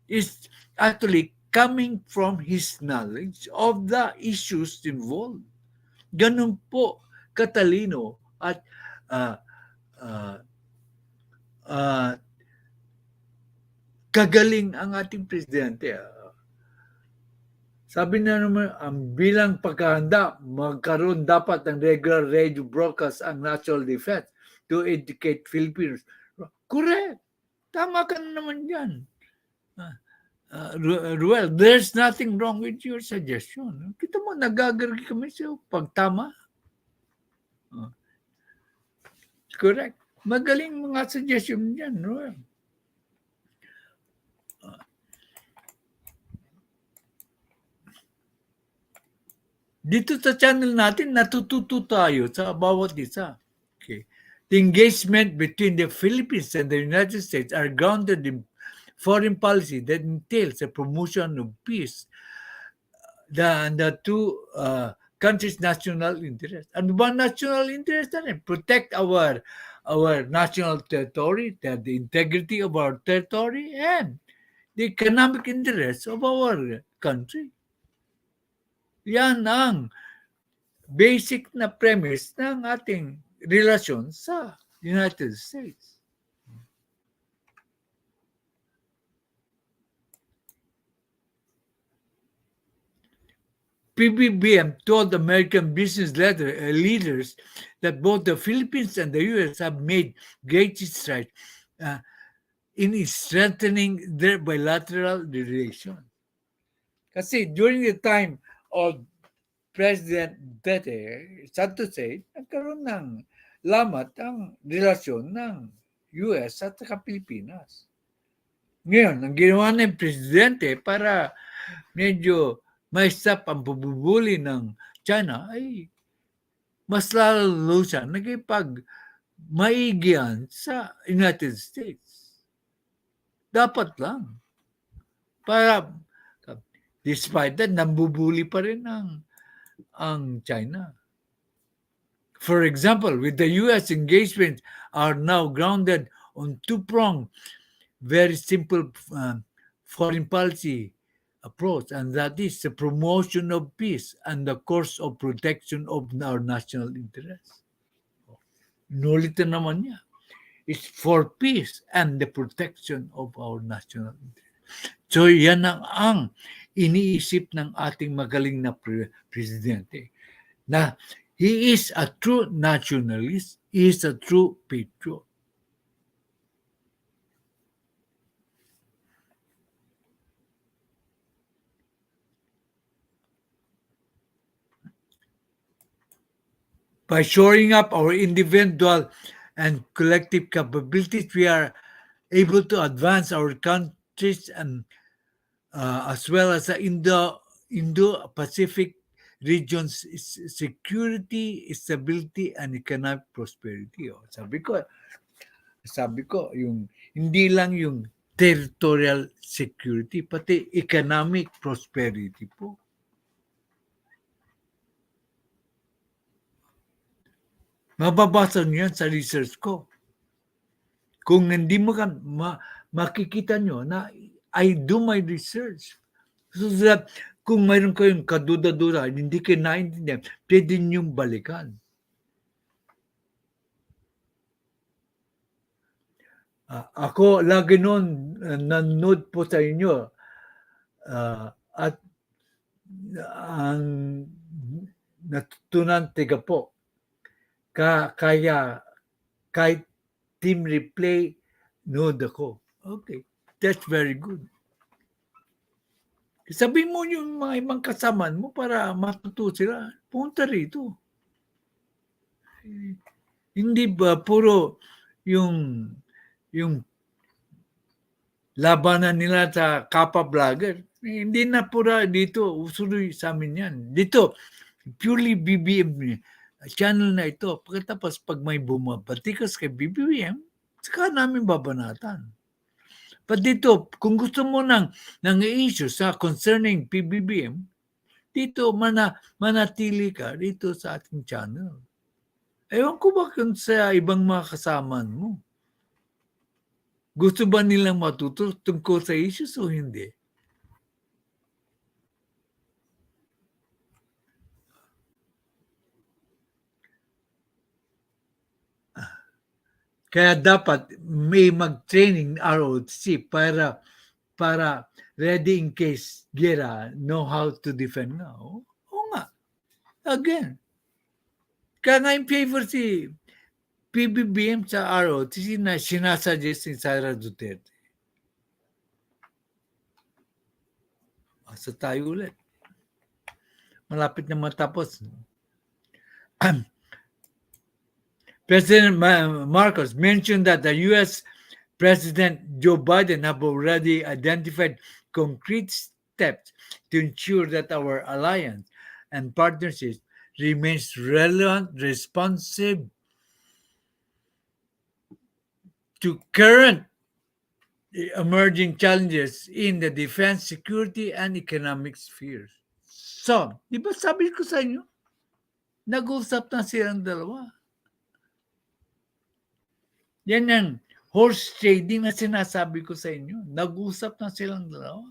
It's actually coming from his knowledge of the issues involved. Ganun po katalino at kagaling ang ating presidente. Sabi na naman, ang bilang pagkahanda, magkaroon dapat ng regular radio broadcast ang national defense to educate Filipinos. Correct. Tama ka na naman yan. Ruel, there's nothing wrong with your suggestion. Kita mo, nagagargi kami sa pagtama. Correct. Magaling mga suggestion yan, Ruel. Dito sa channel natin, natututo tayo sa bawat isa. Okay. The engagement between the Philippines and the United States are grounded in foreign policy that entails the promotion of peace, the two countries' national interest. Ano ba national interest natin? Protect our national territory, the integrity of our territory, and the economic interests of our country. Yan ang basic na premise ng ating relasyon sa United States. PBBM told American business leaders that both the Philippines and the U.S. have made great strides in strengthening their bilateral relations. Kasi during the time of President Duterte, sad to say, nagkaroon ng lamat ang relasyon ng US at saka Pilipinas. Ngayon, ang ginawa ng Presidente para medyo ma-stop ang pabubuli ng China ay mas lalo siya nagipag-maigian sa United States. Dapat lang. Para, despite that, nambubuli pa rin ang China. For example, with the U.S. engagements are now grounded on two-pronged, very simple foreign policy approach, and that is the promotion of peace and the course of protection of our national interests. Inulit na naman niya. It's for peace and the protection of our national interests. So yan ang iniisip ng ating magaling na presidente, na he is a true nationalist, he is a true patriot. By shoring up our individual and collective capabilities, we are able to advance our countries and as well as the Indo-Pacific region's security, stability, and economic prosperity. Oh, sabi ko, yung hindi lang yung territorial security, pati economic prosperity po. Mababasa niyo yan sa research ko. Kung hindi mo makikita nyo na I do my research. So that kung mayroon kayong kaduda-duda, hindi kayo naintindihan, pwede niyong balikan. Ako lagi noon nanood po sa inyo at ang natutunan tiga po. Kaya kahit team replay, nood ako. Okay, that's very good. Sabihin mo yung mga ibang kasamaan mo para matuto sila. Punta rito. Hindi ba puro yung labanan nila sa kapwa-vlogger? Hindi na pura dito. Usuloy sa amin yan. Dito, purely BBM channel na ito. Pagkatapos pag may bumabatikas kay BBM, saka namin babanatan. But dito, kung gusto mo ng issue sa concerning PBBM, dito manatili ka dito sa ating channel. Ewan ko ba kung sa ibang mga kasamaan mo? Gusto ba nilang matuto tungkol sa issues o hindi? Kaya dapat may mag-training ROTC para ready in case gera, know how to defend nga. Oo nga. Again. Kaya nga in favor si PBBM sa ROTC na sinasuggest ni Sara Duterte. Asa tayo ulit. Malapit na matapos. President Marcos mentioned that the U.S. President Joe Biden have already identified concrete steps to ensure that our alliance and partnership remains relevant, responsive to current emerging challenges in the defense, security, and economic spheres. So, di ba sabi ko sa inyo, nag-usap na silang dalawa. Yan ang horse trading na sinasabi ko sa inyo. Nag-usap na silang dalawa.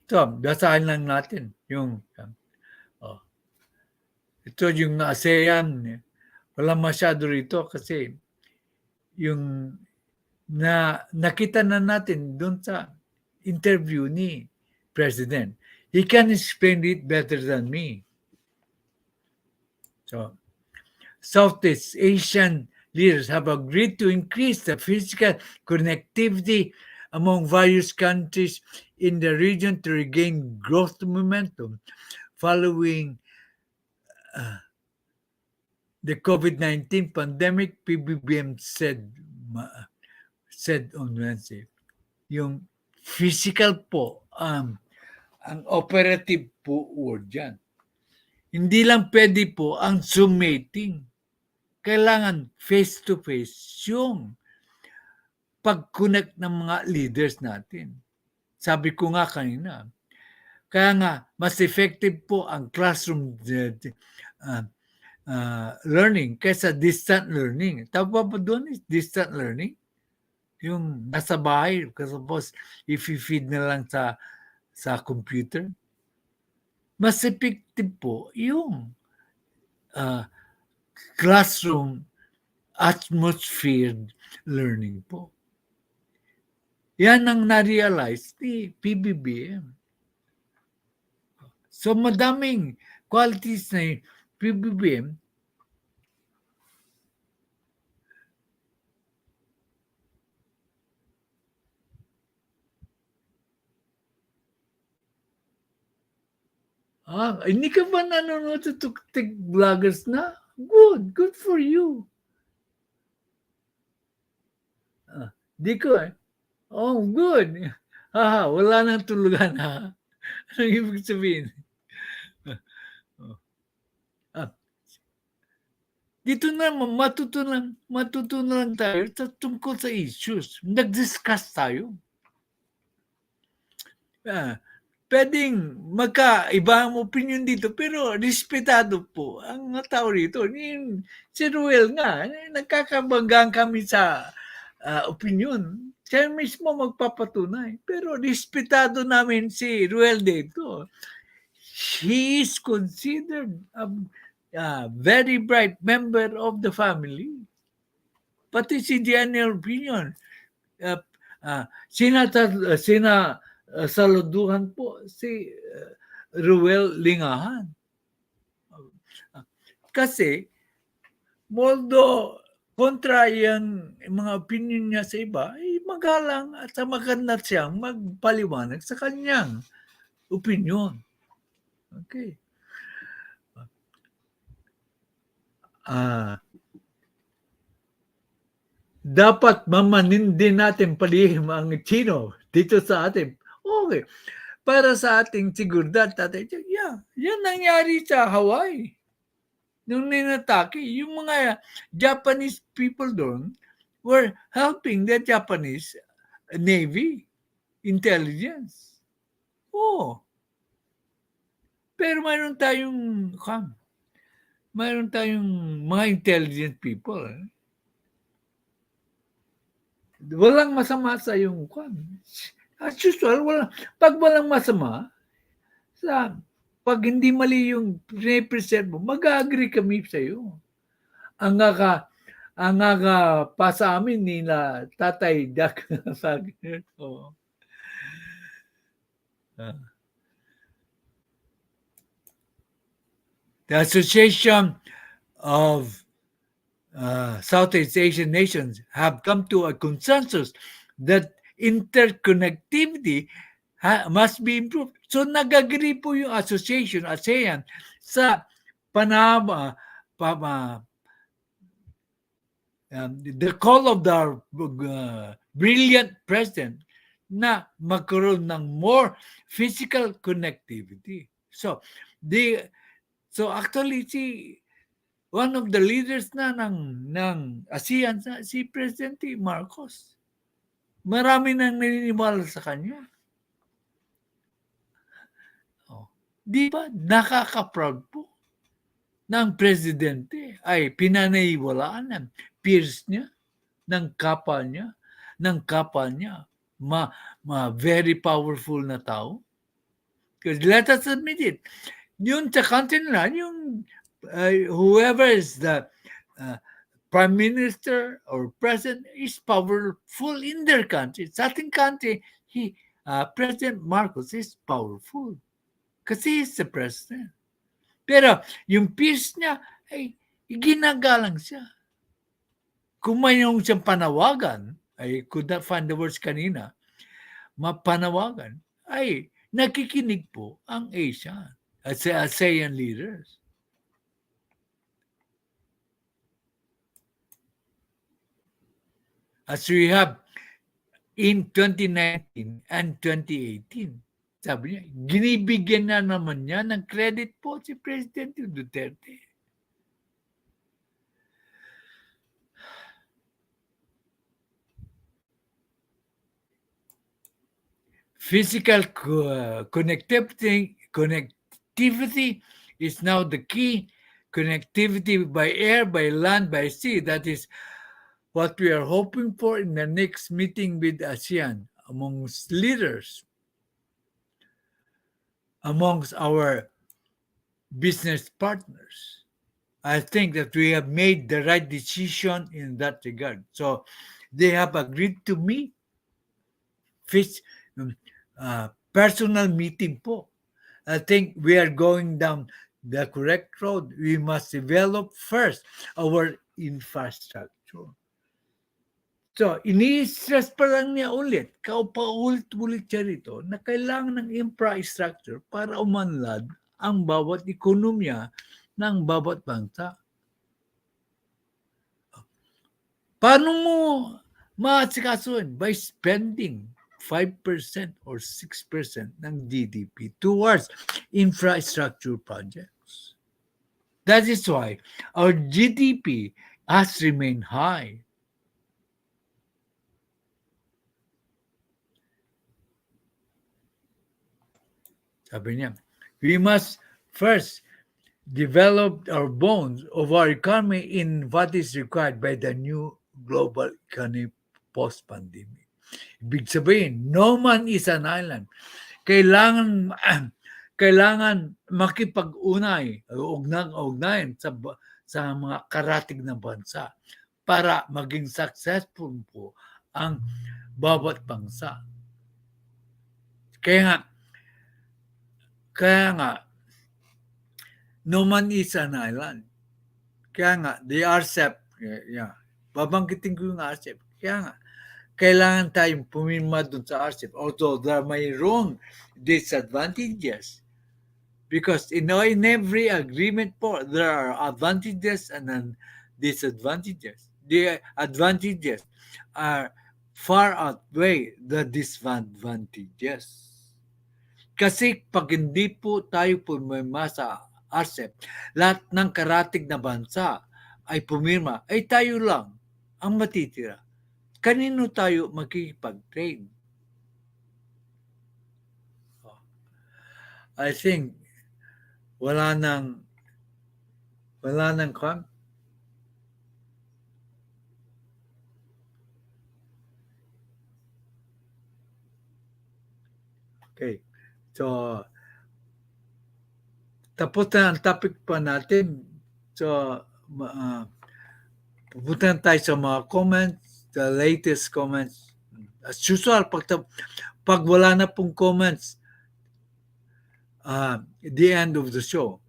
So, basahin lang natin yung ito yung ASEAN. Wala masyado rito kasi yung nakita na natin doon sa interview ni President. He can explain it better than me. So, Southeast Asian leaders have agreed to increase the physical connectivity among various countries in the region to regain growth momentum following the COVID-19 pandemic. PBBM said on Wednesday, yung physical po ang operative po word dyan. Hindi lang pwede po ang Zoom meeting. Kailangan face-to-face yung pag-connect ng mga leaders natin. Sabi ko nga kanina, kaya nga mas effective po ang classroom learning kaysa distant learning. Tawag pa doon is distant learning? Yung nasa bahay, suppose i-feed na lang sa computer. Mas effective po yung classroom atmosphere learning po. Yan ang na-realize ni PBBM. So madaming qualities na PBBM hindi ka ba nanonood sa TikTok vloggers na? Good for you. Di ko Oh, good. Wala nang tulugan ha. Anong ibig sabihin? Dito na matutunan tayo tungkol sa issues. Nag-discuss tayo. Pwedeng magkaiba ang opinion dito, pero respetado po ang tao rito. Si Ruel nga, nagkakabanggaan kami sa opinion. Siya mismo magpapatunay. Pero respetado namin si Ruel dito. He is considered a very bright member of the family. Pati si Daniel Opinion. Saluduhan po si Ruel Lingahan. Kasi, although kontra yung mga opinion niya sa iba, ay magalang at maganda siyang magpaliwanag sa kanyang opinion. Okay. Dapat mamanin din natin palihim ang Chino dito sa atin. Okay. Para sa ating seguridad, Tatay Jack, yan nangyari sa Hawaii. Nung ninatake, yung mga Japanese people doon were helping the Japanese Navy intelligence. Pero mayroon tayong mga intelligent people. Walang masama sa yung as usual, pag walang masama, pag hindi mali yung represent mo, mag-agree kami sa iyo. Ang pa sa amin nila Tatay Jackferdz. The Association of Southeast Asian nations have come to a consensus that interconnectivity must be improved. So nag-agree po yung association, ASEAN, sa the call of the brilliant president na magkaroon ng more physical connectivity. So actually one of the leaders na ng ASEAN, si Presidente Marcos. Marami nang naniniwala sa kanya. Di ba? Nakaka-proud po. ng presidente ay pinaniniwalaan ng peers niya, ng kapwa niya, very powerful na tao. Because let us admit it, yung sa country nila, yung whoever is the prime minister or president is powerful in their country. Sa ating country, President Marcos is powerful kasi he's the president. Pero yung peers niya, ay ginagalang siya. Kung mayroong siyang panawagan, I could not find the words kanina, mapanawagan, ay nakikinig po ang ASEAN leaders. As we have in 2019 and 2018, sabi niya, ginibigyan na naman niya ng credit po si Presidente Duterte. Physical connectivity is now the key. Connectivity by air, by land, by sea. That is what we are hoping for in the next meeting with ASEAN amongst leaders, amongst our business partners. I think that we have made the right decision in that regard. So they have agreed to meet personal meeting po. I think we are going down the correct road. We must develop first our infrastructure. So, ini-stress pa lang niya ulit, paulit-ulit siya rito, na kailangan ng infrastructure para umanlad ang bawat ekonomiya ng bawat bansa. Paano mo maasikasuhin? By spending 5% or 6% ng GDP towards infrastructure projects. That is why our GDP has remained high. Sabi niya, we must first develop our bones of our economy in what is required by the new global economy post-pandemic. Ibig sabihin, no man is an island. Kailangan makipag-ugnayan sa mga karatig na bansa para maging successful po ang bawat bansa. Kaya nga, no man is an island. Kaya nga, the RCEP, babanggitin ko yung RCEP. Kaya nga, kailangan tayong pumirma dun sa RCEP. Although there may wrong disadvantages. Because in every agreement po, there are advantages and disadvantages. The advantages are far outweigh the disadvantages. Kasi pag hindi po tayo pumirma sa RCEP, lahat ng karatig na bansa ay pumirma, ay tayo lang ang matitira. Kanino tayo makikipag-trade? I think wala nang kwan. Okay. So, tapos na ang topic pa natin. So, pupunta tayo sa mga comments, the latest comments. As usual, pag wala na pong comments, the end of the show.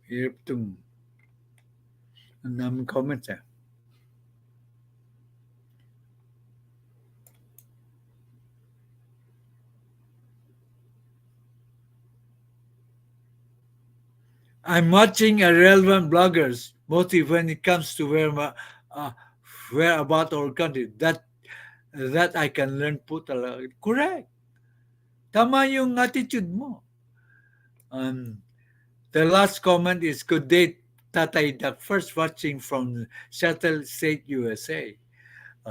Hirap itong ang daming comments eh. I'm watching irrelevant bloggers, mostly when it comes to where about our country. That I can learn po talaga. Correct. Tama yung attitude mo. The last comment is, good day, Tatay Jackferdz, watching from Seattle State, USA.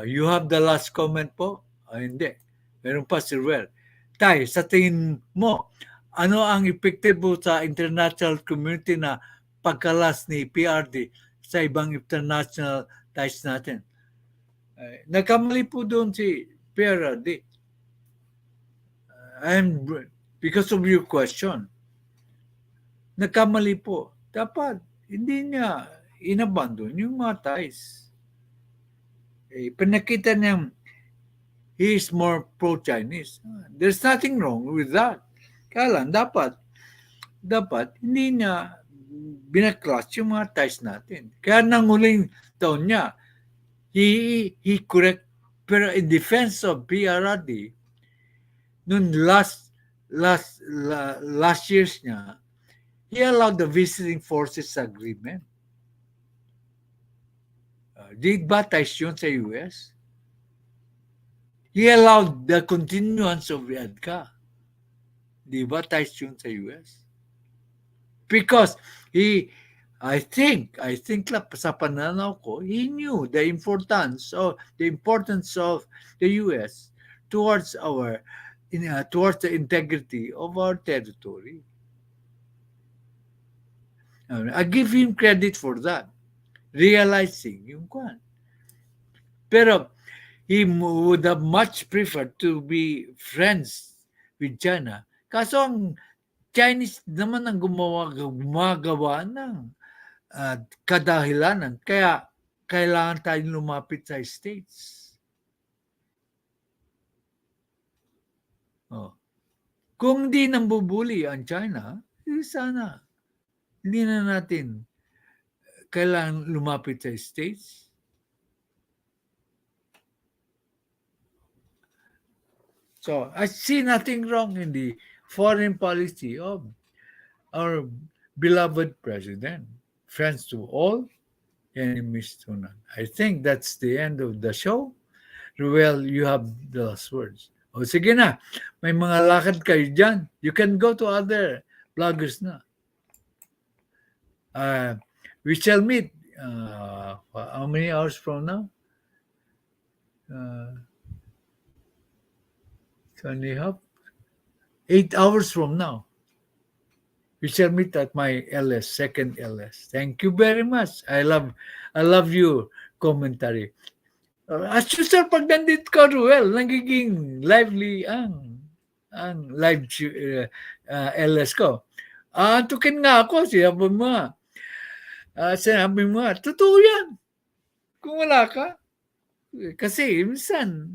You have the last comment po? Hindi. Meron pa si Ruel. Tay, sa tingin mo, ano ang epektibo sa international community na pagkalas ni PRD sa ibang international ties natin? Nagkamali po doon si PRD. Because of your question, nagkamali po. Dapat, hindi niya inabandon yung mga ties. Pinakita niya, he is more pro-Chinese. There's nothing wrong with that. Kaya lang, dapat, hindi niya binaklas yung mga ties natin. Kaya nang huling taon niya, he correct, pero in defense of PRD, noon last year's niya, he allowed the visiting forces agreement. Di ba ties yun sa US? He allowed the continuance of EDCA. Di ba ties yun sa US? Because I think sa pananaw ko, he knew the importance of the US towards the integrity of our territory. I give him credit for that, realizing yung kwan. Pero he would have much preferred to be friends with China. Kaso ang Chinese naman ang gumagawa ng kadahilanan. Kaya kailangan tayong lumapit sa States. Kung di nambubuli ang China, sana hindi na natin kailangan lumapit sa States. So, I see nothing wrong in the foreign policy of our beloved president. Friends to all, enemies to none. I think that's the end of the show. Ruel, you have the last words. O sige na, may mga lakad kayo dyan. You can go to other bloggers na. We shall meet how many hours from now? 8 hours from now. We shall meet at my LS, second LS. Thank you very much. I love your commentary. As usual, pag nandito ka, Ruel, nagiging lively ang live LS ko. Tukin nga ako, sinabi mo, totoo yan. Kung wala ka. Kasi, minsan,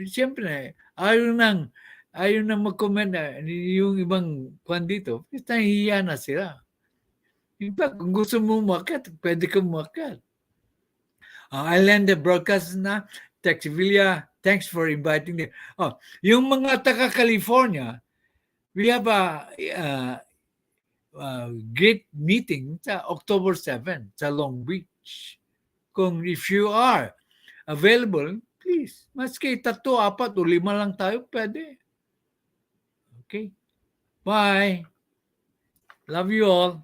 siyempre, ayaw nang mag-comment na yung ibang kwan dito. Nahihiya na sila. In fact, kung gusto mo umakyat, pwede ka umakyat. I'll end the broadcast na. Texvilla, thanks for inviting me. Yung mga taga-California, we have a great meeting sa October 7 sa Long Beach. If you are available, please, maski 3, 4 o 5 lang tayo, pwede. Okay? Bye. Love you all.